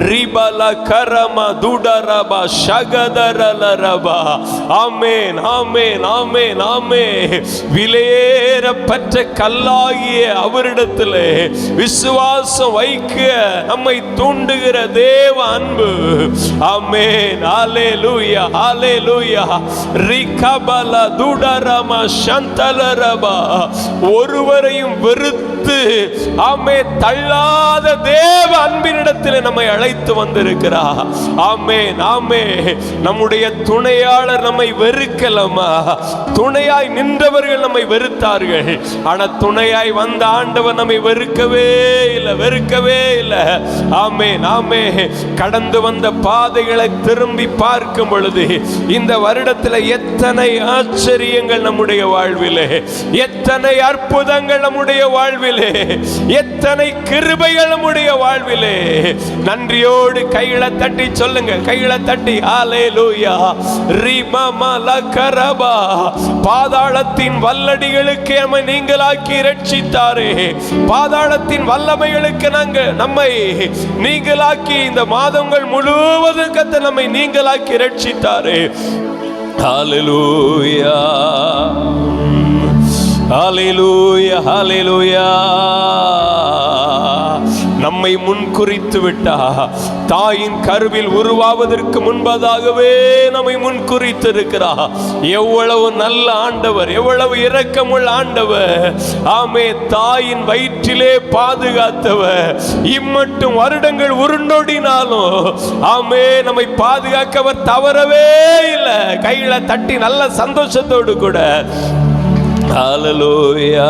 ரிபல கரம துடரபா ஷகதரலரபா. ஆமென், ஆமென், ஆமென், ஆமென். விலையேறப்பட்ட கல்லாகிய அவரிடத்திலே விசுவாசம் வைக்க நம்மை தூண்டுகிற தேவ அன்பு. ஆமென். ஹல்லேலூயா, ஹல்லேலூயா. ரிகபல துடரம சந்தலரபா. ஒருவரையும் வெறுத்து ஆமே தள்ளாத தேவ அன்பினிடத்தில் நம்மை அழைத்து வந்திருக்கிறார். ஆமென், ஆமென். நம்முடைய துணையாளர் நம்மை வெறுக்கலமா, துணையாய் நின்றவர்கள் நம்மை வெறுத்தார்கள். ஆனா துணையாய் வந்த ஆண்டவர் நம்மை வெறுக்கவே இல்லை, வெறுக்கவே இல்லை. ஆமென், ஆமென். கடந்து வந்த பாதைகளை திரும்பி பார்க்கும் பொழுது இந்த வருடத்தில் எத்தனை ஆச்சரியங்கள் நம்முடைய வாழ்விலே, எத்தனை அற்புதங்கள் நம்முடைய வாழ்விலே, எத்தனை கிருபைகள் நம்முடைய வாழ்விலே. நன்றியோடு கைகளை தட்டி சொல்லுங்க, கைகளை தட்டி ஹல்லேலூயா. ரிமமலகரபா. பாதாளத்தின் வல்லடிகளுக்கு நம்மை நீங்களாக்கி இரட்சித்தாரே, பாதாளத்தின் வல்லமைகளுக்கு நம்மை நீங்களாக்கி இந்த மாதங்கள் முழுவதும் கர்த்தர் நம்மை நீங்களாக்கி இரட்சித்தாரே. ஹல்லேலூயா, ஹல்லேலூயா, ஹல்லேலூயா. நம்மை முன்குறித்து விட்டா, தாயின் கருவில் உருவாவதற்கு முன்பதாகவே நம்மை முன்குறித்து இருக்கிறார். எவ்வளவு நல்ல ஆண்டவர், எவ்வளவு இரக்கமுள்ள ஆண்டவர். ஆமே, தாயின் வயிற்றிலே பாதுகாத்தவர். இம்மட்டும் வருடங்கள் உருண்டோடினாலும் ஆமே நம்மை பாதுகாக்கவர் தவறவே இல்லை. கைகளை தட்டி நல்ல சந்தோஷத்தோடு கூட ஹல்லேலூயா.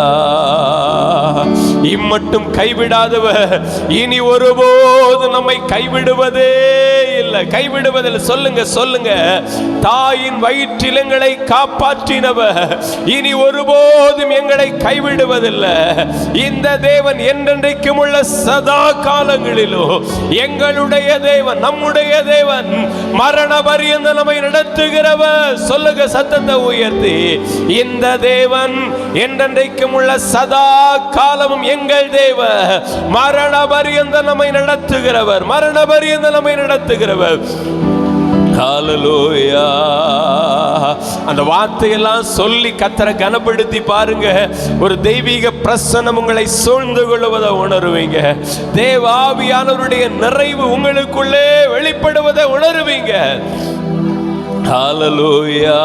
இம்மட்டும் கைவிடாதவர் இனி ஒருபோது நம்மை கைவிடுவதே இல்லை. கைவிடுவதில்லை. சொல்லுங்க சொல்லுங்க. தாயின் வயிற்றில் எங்களை காப்பாற்றினவர் இனி ஒருபோதும் எங்களை கைவிடுவதில்லை. இந்த தேவன் என்றென்றைக்கும் உள்ள சதா காலங்களிலோ எங்களுடைய தேவன், நம்முடைய தேவன், மரண பரியந்த நம்மை நடத்துகிறவர். சொல்லுங்க சத்தத்தை உயர்த்தி. இந்த தேவன் என்றென்றைக்கும் உள்ள சதா காலமும் எங்கள் தேவன், மரண பரியந்த நம்மை நடத்துகிறவர், மரண பரியந்த நம்மை நடத்துகிறவர். ஹல்லேலூயா. அந்த வார்த்தையெல்லாம் சொல்லி கர்த்தரை கனப்படுத்தி பாருங்க. ஒரு தெய்வீக பிரசன்னம் உங்களை சூழ்ந்து கொள்வதை உணருவீங்க. தேவ ஆவியானவருடைய நிறைவு உங்களுக்குள்ளே வெளிப்படுவதை உணருவீங்க. ஹல்லேலூயா.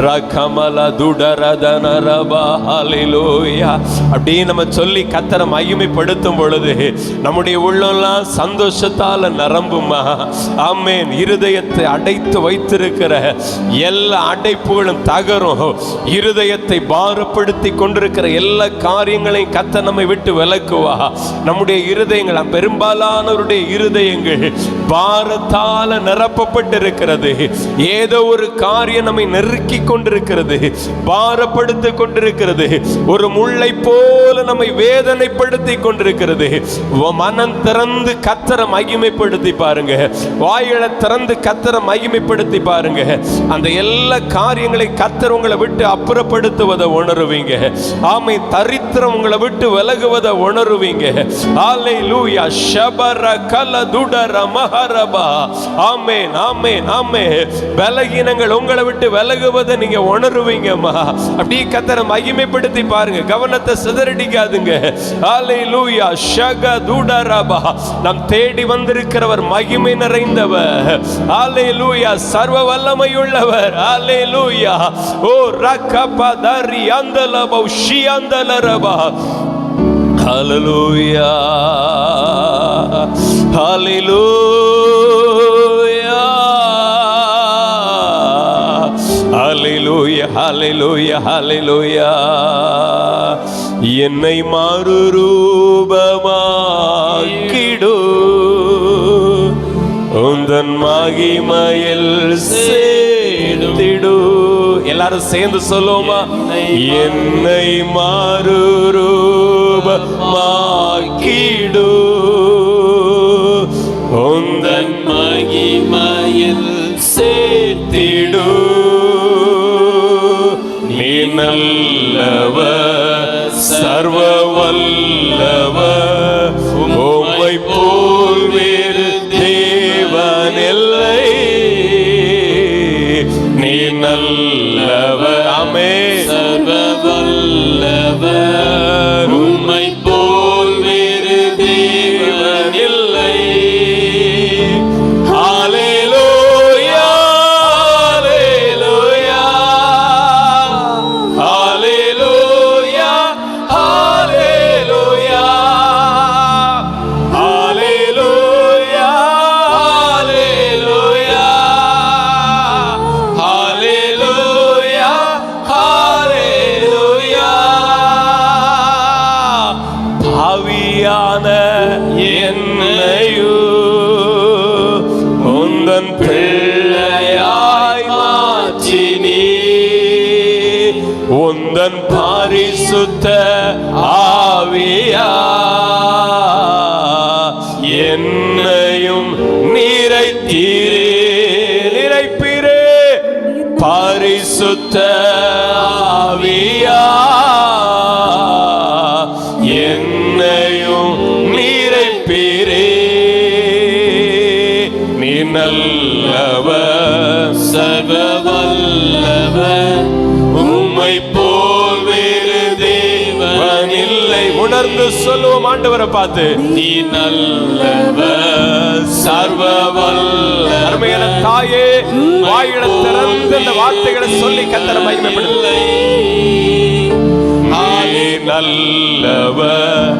ரகமல துடரதனரபா. ஹல்லேலூயா. அப்படியே நம்ம சொல்லி கர்த்தரை மகிமைப்படுத்தும் பொழுது நம்முடைய உள்ளெல்லாம் சந்தோஷத்தால நிரம்புமா. ஆமென். இருதயத்தை அடைத்து வைத்திருக்கிற எல்லா அடைப்புகளும் தகரும். இருதயத்தை பாரப்படுத்தி கொண்டிருக்கிற எல்லா காரியங்களையும் கர்த்தர் நம்மை விட்டு விலக்குவா. நம்முடைய இருதயங்கள், பெரும்பாலானவருடைய இருதயங்கள் பாரத்தால நிரப்பப்பட்டிருக்கிறது. ஏதோ ஒரு காரியம் நம்மை நெருக்கி கொண்டிருக்கிறது, பாரப்படுத்தி கொண்டிருக்கிறது. ஒரு முள்ளை போல நம்மை வேதனைப்படுத்தி கொண்டிருக்கிறது. மனம் திறந்து கர்த்தரை மகிமைப்படுத்தி பாருங்க. வாயில திறந்து கர்த்தரை மகிமைப்படுத்தி பாருங்க. அந்த எல்லா காரியங்களை கர்த்தர் உங்களை விட்டு அப்புறப்படுத்துவதை உணருவீங்க. ஆமை. தரித்திரம் உங்களை விட்டு விலகுவதை உணருவீங்க. ஹல்லேலூயா. ஷபர கலதுடர மஹரபா. ஆமென் ஆமென் ஆமென். பலகீனங்கள் உங்களை விட்டு விலகுவதை நீங்க உணருவீங்கம்மா. அப்படியே கர்த்தரை மகிமைப்படுத்தி பாருங்க. கவனத்தை சிதறடிக்காதுங்க. ஹல்லேலூயா. ஷகதுடரபா. நாம் தேடி வந்திருக்கிறவர் மகிமை நிறைந்தவர். ஹல்லேலூயா. சர்வ வல்லமையுள்ளவர். ஹல்லேலூயா. ஓ ரகபதரி அந்தலபௌ ஷியந்தலரபா. ஹல்லேலூயா. ஹல்லேலூயா. ஹல்லேலூயா. ஹல்லேலூயா. ஹல்லேலூயா. என்னை மறுரூபமாக்கிடு உந்தன் மகிமையில் சேர்த்திடு. எல்லாரும் சேர்ந்து சொல்லுவோமா? என்னை மறுரூபமாக்கிடு உந்தன் மகிமையில் சேர்த்திடு. நீ நல்லவர், சர்வ வல்லவர், உம்மை போல் வேறு தேவன் இல்லை. நீ நல்லவர். ஆமென். சர்வ வல்லவர், உம்மை போல் வேறு தேவன் இல்லை. ஹல்லேலூயா. ஹல்லேலூயா. ஹல்லேலூயா. ஹல்லேலூயா. ஹல்லேலூயா. ஹல்லேலூயா. பாவியான என்னையோ உந்தன் பிள்ளையாய் மாற்றினீ. உந்தன் பரிசுத்த ஆவியா என்னையும் நிறைத்தீரே. நிறைப்பீரே. பரிசுத்த ஆவியா என்னையும் நிறைப்பீரே. நீ நல்லவர், சர்வ வல்லவர், உம்மை போல் வேறு தேவன் இல்லை. உணர்ந்து சொல்லுவோம் ஆண்டவரை பார்த்து. நீ நல்லவர், சர்வ வல்லவர். அருமையான தாயே, வாயில திறந்து அந்த வார்த்தைகளை சொல்லி கர்த்தரை மகிமைப்படுத்து. நீ நல்லவர்,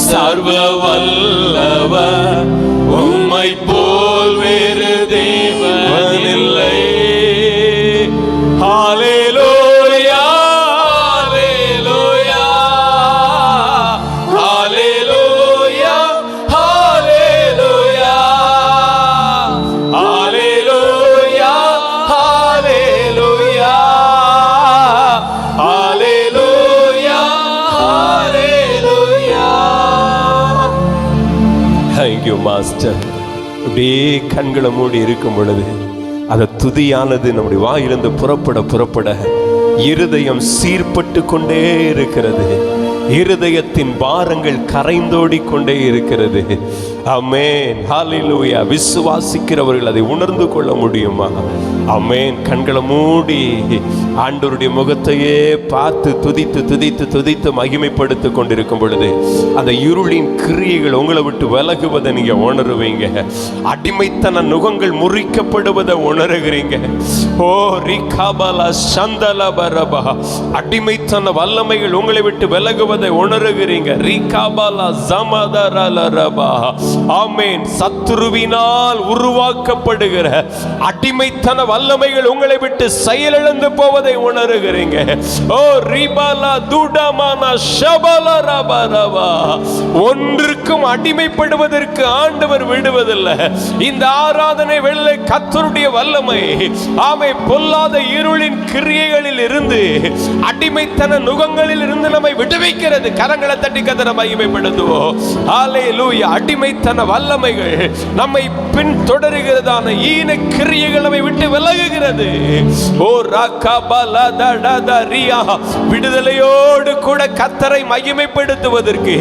சர்வ வல்லவர், உம்மை போல் வேறு தேவன் இல்லை. ஹல்லேலூயா. ஹல்லேலூயா. ஹல்லேலூயா. ஹல்லேலூயா. அப்படியே கண்களை மூடி இருக்கும் பொழுது அந்த துதியானது நம்முடைய வாயிலிருந்து புறப்பட இருதயம் சீர்பட்டு கொண்டே இருக்கிறது. இருதயத்தின் பாரங்கள் கரைந்தோடி கொண்டே இருக்கிறது. ஆமென், ஹல்லேலூயா. விசுவாசிக்கிறவர்கள் அதை உணர்ந்து கொள்ள முடியுமா? ஆமென். கண்களை மூடி ஆண்டவருடைய முகத்தையே பார்த்து துதித்து துதித்து துதித்து மகிமைப்படுத்திக் கொண்டிருக்கும் பொழுது அந்த இருளின் கிரியைகள் உங்களை விட்டு விலகுவதை நீங்க உணருவீங்க. அடிமைத்தன நுகங்கள் முறிக்கப்படுவதை உணர்கிறீங்க. ஓ ரிகாபலா சந்தலபரபா, அடிமைத்தன வல்லமைகள் உங்களை விட்டு விலகுவதை உணர்கிறீங்க. ரிகாபலா ஜமதரலரபா. ஆமென். சத்துருவினால் உருவாக்கப்படுகிற அடிமைத்தன வல்லமைகள் உங்களை விட்டு செயலிழந்து போவதை உணர்கிறீங்க. ஓ ரிபாலா துடமானா ஷபலரபரபா. ஒன்றுக்கும் அடிமைப்படுவதற்கு ஆண்டவர் விடுவதில்லை. இந்த ஆராதனை வேளை கர்த்தருடைய வல்லமை ஆமை பொல்லாத இருளின் கிரியைகளில் இருந்து அடிமைத்தன நுகங்களில் இருந்து நம்மை விடுவிக்கிறது. கரங்களை தட்டி கர்த்தரை மகிமைப்படுத்துவோம். ஹல்லேலூயா. அடிமைத்தன வல்லமைகள் நம்மை பின்தொடருகிறதான ஈன கிரியைகள் நம்மை விட்டு விலகுகிறது. ஓ ரகபலா தடதரியா. விடுதலையோடு கூட கர்த்தரை மகிமைப்படுத்துவதற்கு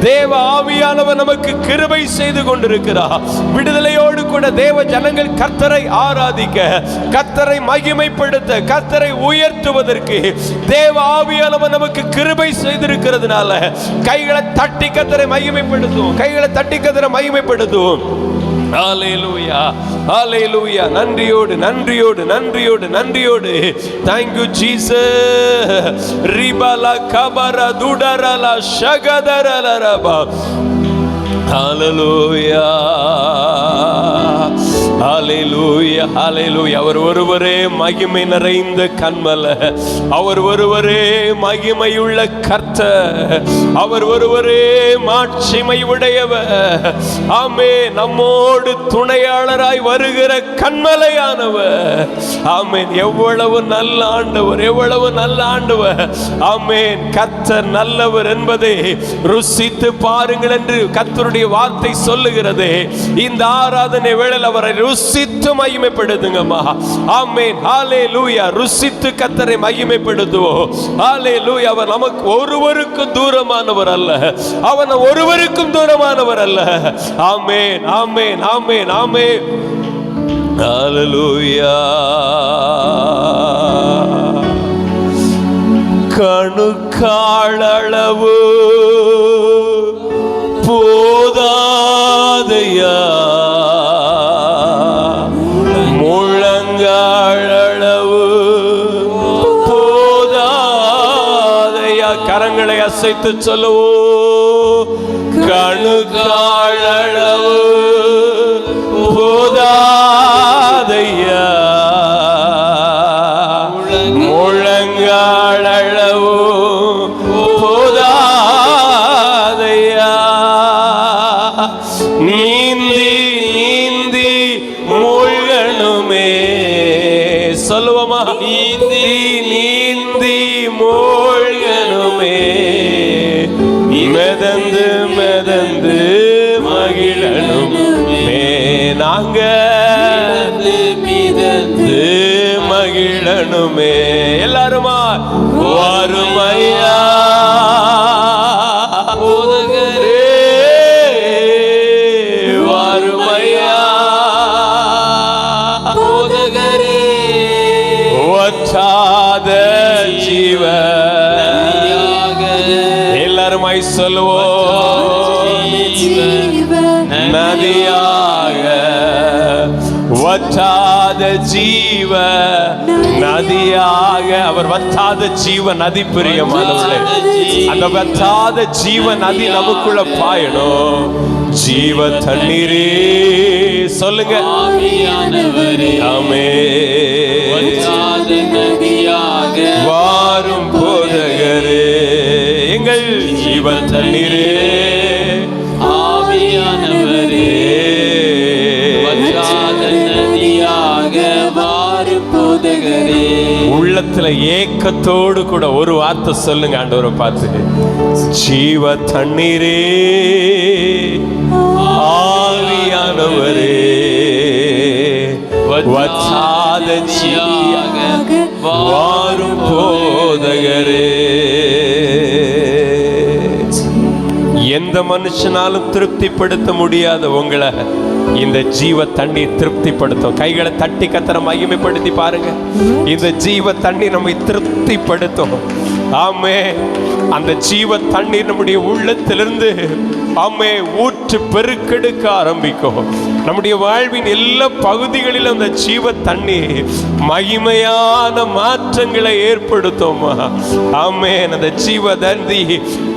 தேவ ஆவியானவர் நமக்கு கிருபை செய்து கொண்டிருக்கிறார். விடுதலையோடு கூட தேவ ஜனங்கள் கர்த்தரை ஆராதிக்க, கர்த்தரை மகிமைப்படுத்த, கர்த்தரை உயர்த்துவதற்கு தேவ ஆவியானவர் நமக்கு கிருபை செய்திருக்கிறதுனால கைகளை தட்டி கர்த்தரை மகிமைப்படுத்துவோம். கைகளை தட்டி கர்த்தரை மகிமைப்படுத்துவோம். ஹல்லேலூயா, ஹல்லேலூயா. நன்றியோடு நன்றியோடு நன்றியோடு நன்றியோடு. Thank you Jesus. ரிபலா கபரா துடரலா ஷகதரலரபா. ஹல்லேலூயா, ஹல்லேலூயா, ஹல்லேலூயா. அவர் ஒருவரே மகிமை நிறைந்த கன்மல, அவர் ஒருவரே மகிமையுள்ள கர்த்தர், அவர் ஒருவரே மாட்சிமை உடையவர். ஆமே, நம்மோடு துணையாளராய் வருகிற கன்மலையானவர். ஆமேன். எவ்வளவு நல்ல ஆண்டவர், எவ்வளவு நல்ல ஆண்டவர். ஆமேன். கர்த்தர் நல்லவர் என்பதை ருசித்து பாருங்கள் என்று கர்த்தருடைய வார்த்தை சொல்லுகிறது. இந்த ஆராதனை வேளையில் அவரை ருசித்து மகிமைப்படுத்துங்கம்மா. ஆமென், ஹல்லேலூயா. ருசித்து கர்த்தரை மகிமைப்படுத்துவோம். ஹல்லேலூயா. அவர் நமக்கு ஒருவருக்கும் தூரமானவர் அல்ல, அவன் ஒருவருக்கும் தூரமானவர் அல்ல. ஆமென், ஆமென், ஆமென், ஆமென். ஹல்லேலூயா. கணுக்காளளவு போதாதையா, முழங்காளளவு போதாதையா. கரங்களை அசைத்து சொல்லுவோம். கணுக்காளளவு போதாதையா, முழங்காளளவு போதாதையா. நீந்தி நீந்தி மூழ்கணுமே. சொல்லுவோமா? நீந்தி நீந்தி மூழ்கணுமே. மிதந்து மிதந்து மகிழணுமே. நாங்க மிதந்து மகிழணுமே. எல்லாருமா வாருமையா ஜீவ. எல்லாருமாய் சொல்லுவோம். நதியாக வற்றாத ஜீவ நதியாக. அவர் வற்றாத ஜீவ நதி. பிரியமானவர்களே, அந்த வற்றாத ஜீவ நதி நமக்குள்ள பாயணும். ஜீவ தண்ணீரே சொல்லுங்க. ஆமென். வாரும் போதகரே, எங்கள் ஜீவ தண்ணீரே, ஆவியானவரே, உள்ளத்துல ஏக்கத்தோடு கூட ஒரு வார்த்தை சொல்லுங்க ஆண்டவரை பார்த்து. ஜீவ தண்ணீரே, ஆவியானவரே, வற்றாத ஜீவியாக வாரும் போதகரே. எந்த மனுஷனாலும் திருப்திப்படுத்த முடியாத உங்களை இந்த ஜீவ தண்ணீர் திருப்திப்படுத்தும். கைகளை தட்டி கத்தரை மகிமைப்படுத்தி பாருங்க. இந்த ஜீவ தண்ணீர் நம்மை திருப்திப்படுத்தும். ஆமே, அந்த ஜீவ தண்ணீர் நம்முடைய உள்ளத்திலிருந்து ஆமே ஊற்று பெருக்கெடுக்க ஆரம்பிக்கும். நம்முடைய வாழ்வின் எல்லா பகுதிகளிலும் அந்த ஜீவ தண்ணீர் மகிமையான மாற்றங்களை ஏற்படுத்தும். ஆமே, அந்த ஜீவ தண்ணி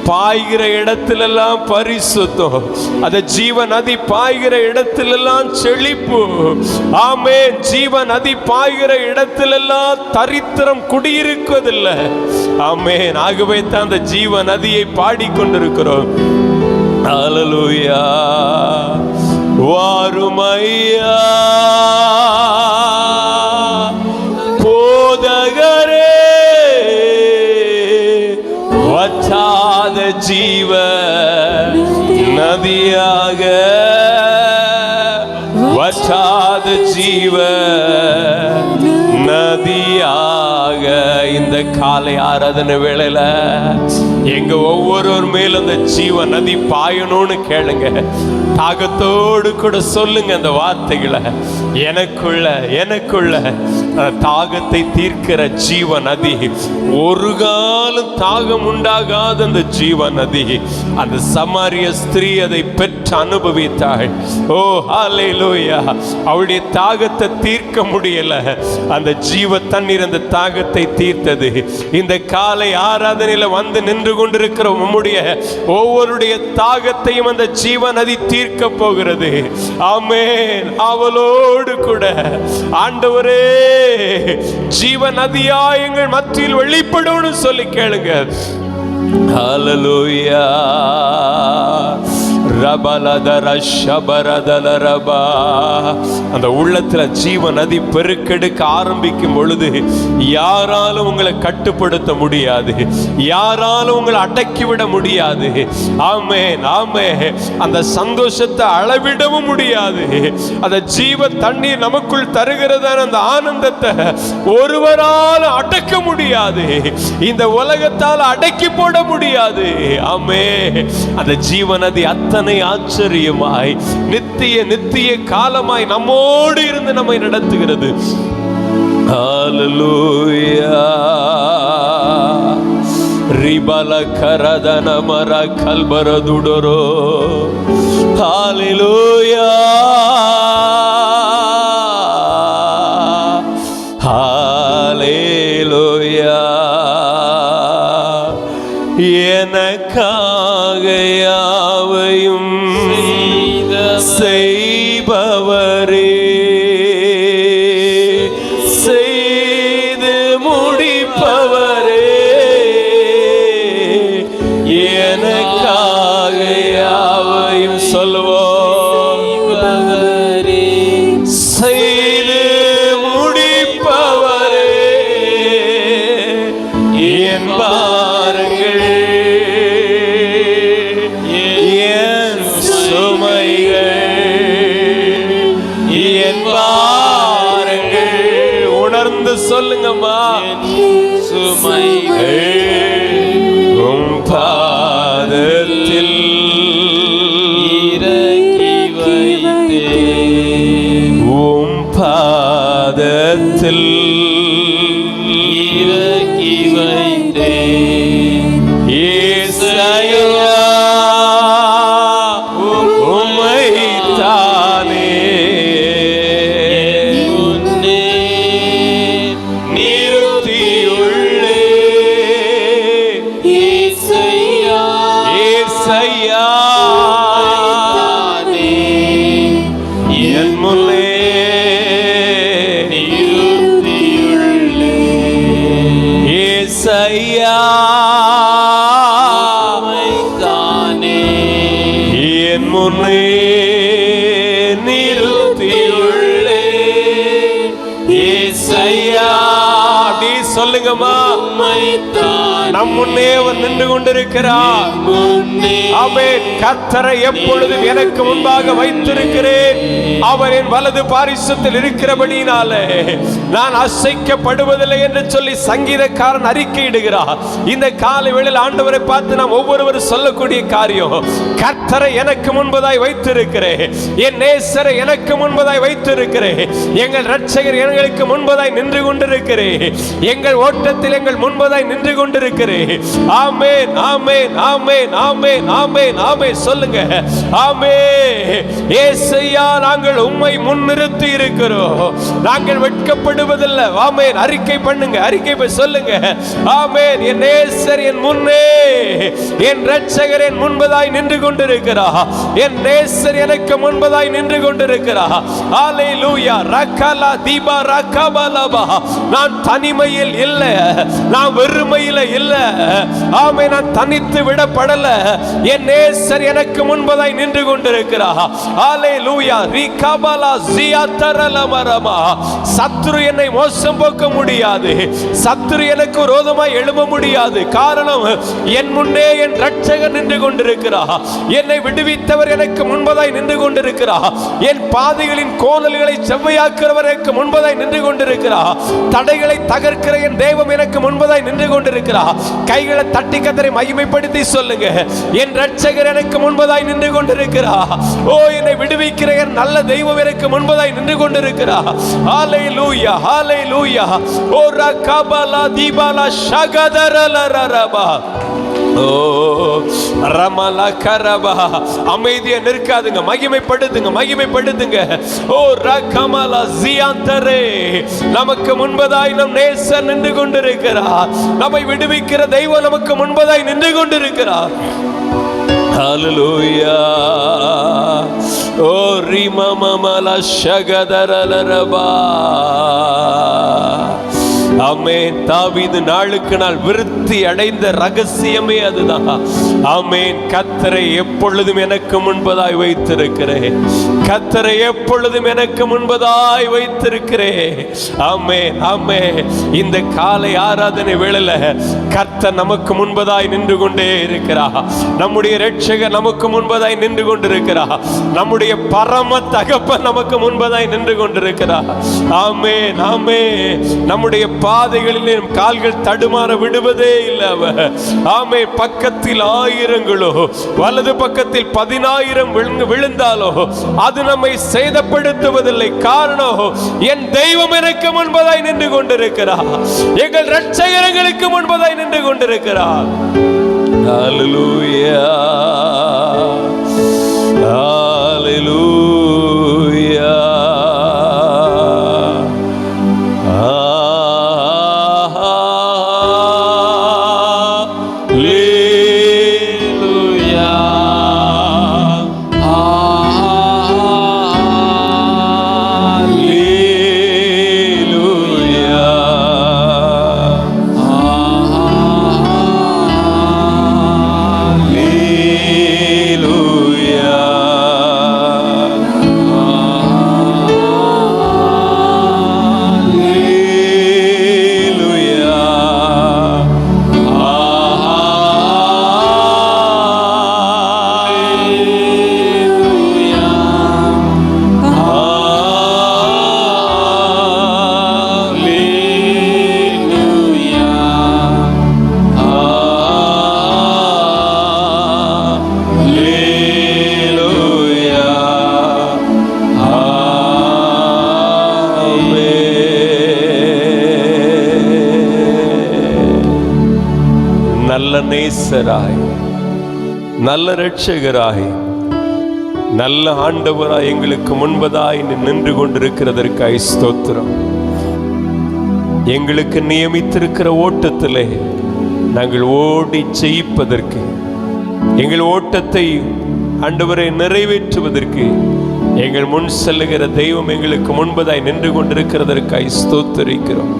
பாய்கிற இடத்திலெல்லாம் பரிசுத்தம். அந்த ஜீவ நதி பாய்கிற இடத்திலெல்லாம் செழிப்பு. ஆமே, ஜீவ நதி பாய்கிற இடத்திலெல்லாம் தரித்திரம் குடியிருக்குவதில்லை. ஆமே, ஆகவே தான் அந்த ஜீவ நதியை பாடிக்கொண்டிருக்கிறோம். ஹல்லேலூயா. வாருமையா போதகரே, வற்றாத ஜீவ நதியாக, வற்றாத ஜீவ நதியாக இந்த காலை ஆராதனை வேளையில எங்க ஒவ்வொருவர் மேலும் அந்த ஜீவ நதி பாயணும்னு கேளுங்க. தாகத்தோடு கூட சொல்லுங்க அந்த வார்த்தைகளை. எனக்குள்ள தாகத்தை தீர்க்கிற ஜீவ நதி, ஒரு காலம் தாகம் உண்டாகாத அந்த ஜீவ நதி, அந்த சமாரிய ஸ்திரீ அதை பெற்று அனுபவித்தாள். ஓ ஹல்லேலூயா. அவளுடைய தாகத்தை தீர்க்க முடியல, அந்த ஜீவ தண்ணீர் அந்த தாகத்தை தீர்த்தது. இந்த காலை ஆராதனையில வந்து நின்று கொண்டிருக்கிற நம்முடைய ஒவ்வொருடைய தாகத்தையும் அந்த ஜீவ நதி தீர்க்க போகிறது. ஆமென். அவளோடு கூட ஆண்டவரே ஜீவ நதியா எங்கள் மத்தியில் வெளிப்படும்னு சொல்லி கேளுங்க. ஹல்லேலூயா. அந்த உள்ளத்துல ஜீவ நதி பெருக்கெடுக்க ஆரம்பிக்கும் பொழுது யாராலும் உங்களை கட்டுப்படுத்த முடியாது, யாராலும் உங்களை அடக்கிவிட முடியாது. ஆமென், ஆமென். அந்த சந்தோஷத்தை அளவிடவும் முடியாது. அந்த ஜீவ தண்ணீர் நமக்குள் தருகிறதான அந்த ஆனந்தத்தை ஒருவரால் அடக்க முடியாது, இந்த உலகத்தால் அடக்கி போட முடியாது. ஆமென். அந்த ஜீவ நதி அத்தனை ஆச்சரியமாய் நித்திய காலமாய் நம்மோடு இருந்து நம்மை நடத்துகிறது. ஹல்லேலூயா. ரிபல கரதன மர கல்பரதுடரோ. ஹல்லேலூயா. ஹல்லேலூயா. எனக்காக யாவையும் செய்பவரே, செய்து முடிப்பவரே, எனக்காக யாவையும் சொல்லுவோம். செய்து முடிப்பவரே, என் பாருங்கள் சொல்லுங்கம்மா. சுமைகள் உம் பாதத்தில் இறக்கி வைத்தேன், உம் பாதத்தில் இறக்கி வைத்தேன். ஏசாயா உம்மைத்தானே என் முன்னே நிறுத்தி சொல்லுங்கம்மா. நம் முன்னே அவர் நின்று கொண்டிருக்கிறார். ஆமென். கர்த்தரை எப்பொழுதும் எனக்கு முன்பாக வைத்திருக்கிறேன். அவர் என் வலது பாரிசத்தில் இருக்கிறபடியினாலே நான் அசைக்கப்படுவதில்லை என்று சொல்லி சங்கீதக்காரன் அறிக்கையிடுகிறார். இந்த காலை வேளையில் ஆண்டவரை பார்த்து நாம் ஒவ்வொருவரும் சொல்லக்கூடிய காரியம், கர்த்தரை எனக்கு முன்பதாய் வைத்திருக்கிறேன், என் நேசரை எனக்கு முன்பதாய் வைத்திருக்கிறேன், எங்கள் இரட்சகர் எங்களுக்கு முன்பதாய் நின்று கொண்டிருக்கிறேன், எங்கள் ஓட்டத்தில் எங்கள் முன்பதாய் நின்று கொண்டிருக்கிறேன். ஆமென், ஆமென், ஆமென், ஆமென், ஆமென், ஆமென் சொல்லுங்க. ஆமென். ஏசையா, நாங்கள் உம்மை முன்னிறுத்தி இருக்கிறோம், நாங்கள் வெட்கப்படுவதில்லை. ஆமென். அறிக்கை பண்ணுங்க, அறிக்கை சொல்லுங்க. ஆமென். என் நேசர் என் முன்னே, என் இரட்சகர் என் முன்பதாய் நின்று கொண்டிருக்கிறார், என் நேசர் எனக்கு முன்பதாய் நின்று கொண்டிருக்கிறார். ஹல்லேலூயா. ரக்கலா தீபா ரக்கபலபா. நான் தனிமையில் இல்லை, நான் வெறுமையில் இல்லை. ஆமென். நான் தனித்து விடப்படல, என் நேசர் எனக்கு முன்பதாய் நின்று கொண்டிருக்கிறார். ஹல்லேலூயா. ரிகபலா ஜியதரலமரமா. சத்துரு என்னை மோசம் போக்க முடியாது, சத்துரு எனக்கு விரோதமாய் எழும்ப முடியாது. காரணம், என் முன்னே என் இரட்சகர் நின்று கொண்டிருக்கிறார், என்னை விடுவித்தவர் எனக்கு முன்பதாய் நின்று கொண்டிருக்கிறார், என் பாதைகளின் கோணல்களை செவ்வையாக்குறவர் எனக்கு முன்பதாய் நின்று கொண்டிருக்கிறார், தடைகளை தகர்க்கிற என் தெய்வம் எனக்கு முன்பதாய் நின்று கொண்டிருக்கிறார். கைகளை தட்டி கர்த்தரை மகிமைப்படுத்தி சொல்லுங்க. என் இரட்சகர் எனக்கு முன்பதாய் நின்று கொண்டிருக்கிறார். ஓ, என்னை விடுவிக்கிற என் நல்ல தெய்வம் எனக்கு முன்பதாய் நின்று கொண்டிருக்கிறார். ஹல்லேலூயா, ஹல்லேலூயா. ஓ ரகபலா தீபாலா ஷகதரலரபா. ஓ ரமலா கரபா. அமைதியா நிற்காதுங்க, மகிமைப்படுத்துங்க, மகிமைப்படுத்துங்க. ஓ ரகமலா ஜியாந்தரே. நமக்கு முன்பதாய் நம் நேசர் நின்று கொண்டிருக்கிறார், நம்மை விடுவிக்கிற தெய்வம் நமக்கு முன்பதாய் நின்று கொண்டிருக்கிறார். ஹல்லேலூயா. ஓ ரிமமமலா ஷகதரலரபா. ஆமென். தாவீது நாளுக்கு நாள் விருத்தி அடைந்த ரகசியமே அதுதான். ஆமென். கர்த்தரை எப்பொழுதும் எனக்கு முன்பதாய் வைத்திருக்கிறேன், கர்த்தரை எப்பொழுதும் எனக்கு முன்பதாய் வைத்திருக்கிறேன். ஆமென், ஆமென். இந்த காலை ஆராதனை வேளையில கர்த்தர் நமக்கு முன்பதாய் நின்று கொண்டே இருக்கிறார். நம்முடைய இரட்சகர் நமக்கு முன்பதாய் நின்று கொண்டிருக்கிறார். நம்முடைய பரம தகப்பன் நமக்கு முன்பதாய் நின்று கொண்டிருக்கிறார். ஆமென், ஆமென். நம்முடைய பாதைகளில் கால்கள் தடுமாற விடுவதே இல்லை அவர். ஆமே. பக்கத்தில் 1000 வலது பக்கத்தில் 10,000 விழுந்தாலோ அது நம்மை சேதப்படுத்துவதில்லை. காரணம், என் தெய்வம் எனக்கு முன்பதாய் நின்று கொண்டிருக்கிறார், எங்கள் இரட்சகர் எங்களுக்கு முன்பதாய் நின்று கொண்டிருக்கிறார். ஹல்லேலூயா, ஹல்லேலூயா. நல்ல நேசராய், நல்ல இரட்சகராய், நல்ல ஆண்டவராய் எங்களுக்கு முன்பதாய் நின்று கொண்டிருக்கிறதற்காய் ஸ்தோத்திரம். எங்களுக்கு நியமித்திருக்கிற ஓட்டத்திலே நாங்கள் ஓடி ஜெயிப்பதற்கு, எங்கள் ஓட்டத்தை ஆண்டவரை நிறைவேற்றுவதற்கு எங்கள் முன் செல்லுகிற தெய்வம் எங்களுக்கு முன்பதாய் நின்று கொண்டிருக்கிறதற்காய் ஸ்தோத்திரிக்கிறோம்.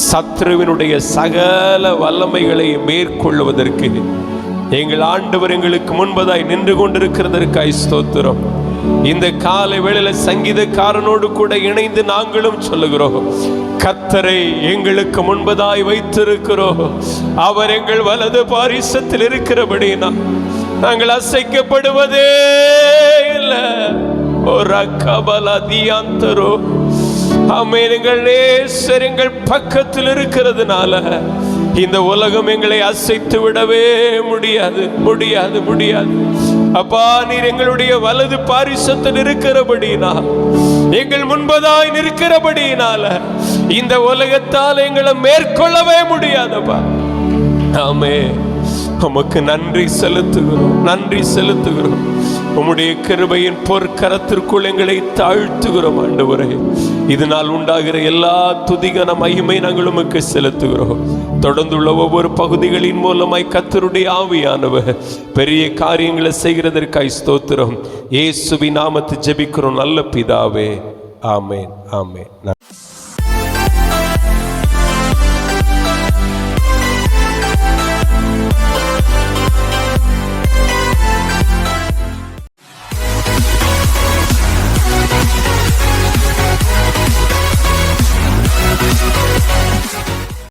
சத்ருவினுடைய சகல வல்லமைகளை மேற்கொள்வதற்கு எங்கள் ஆண்டவர் எங்களுக்கு முன்பதாய் நின்று கொண்டிருக்கிறதற்காய் ஸ்தோத்திரம். இந்த காலை வேளையில சங்கீதக்காரனோடு கூட இணைந்து நாங்களும் சொல்லுகிறோம், கர்த்தரை எங்களுக்கு முன்பதாய் வைத்திருக்கிறோம். அவர் எங்கள் வலது பாரிசத்தில் இருக்கிறபடினா நாங்கள் அசைக்கப்படுவதே இல்லை. ஒரு கபலா தியாந்தரோ எங்கள் நேசர் எங்கள் பக்கத்தில் இருக்கிறதுனால இந்த உலகம் எங்களை அசைத்து விடவே முடியாது முடியாது முடியாது. அப்பா, நீர் எங்களுடைய வலது பாரிசத்தில் இருக்கிறபடினா, எங்கள் முன்பதாய் நிற்கிறபடினால இந்த உலகத்தால் எங்களை மேற்கொள்ளவே முடியாதப்பா. ஆமே, உமக்கு நன்றி செலுத்துகிறோம், நன்றி செலுத்துகிறோம். உம்முடைய கிருபையின் பொற்கரத்திற்குள் எங்களை தாழ்த்துகிறோம் ஆண்டவரே. இதனால் உண்டாகிற எல்லா துதிகன மகிமை நாங்கள் உமக்கு செலுத்துகிறோம். தொடர்ந்துள்ள ஒவ்வொரு பகுதிகளின் மூலமாய் கர்த்தருடைய ஆவியானவர் பெரிய காரியங்களை செய்கிறதற்காய் ஸ்தோத்திரம். இயேசுவின் நாமத்தில் ஜெபிக்கிறோம் நல்ல பிதாவே, ஆமென், ஆமென்.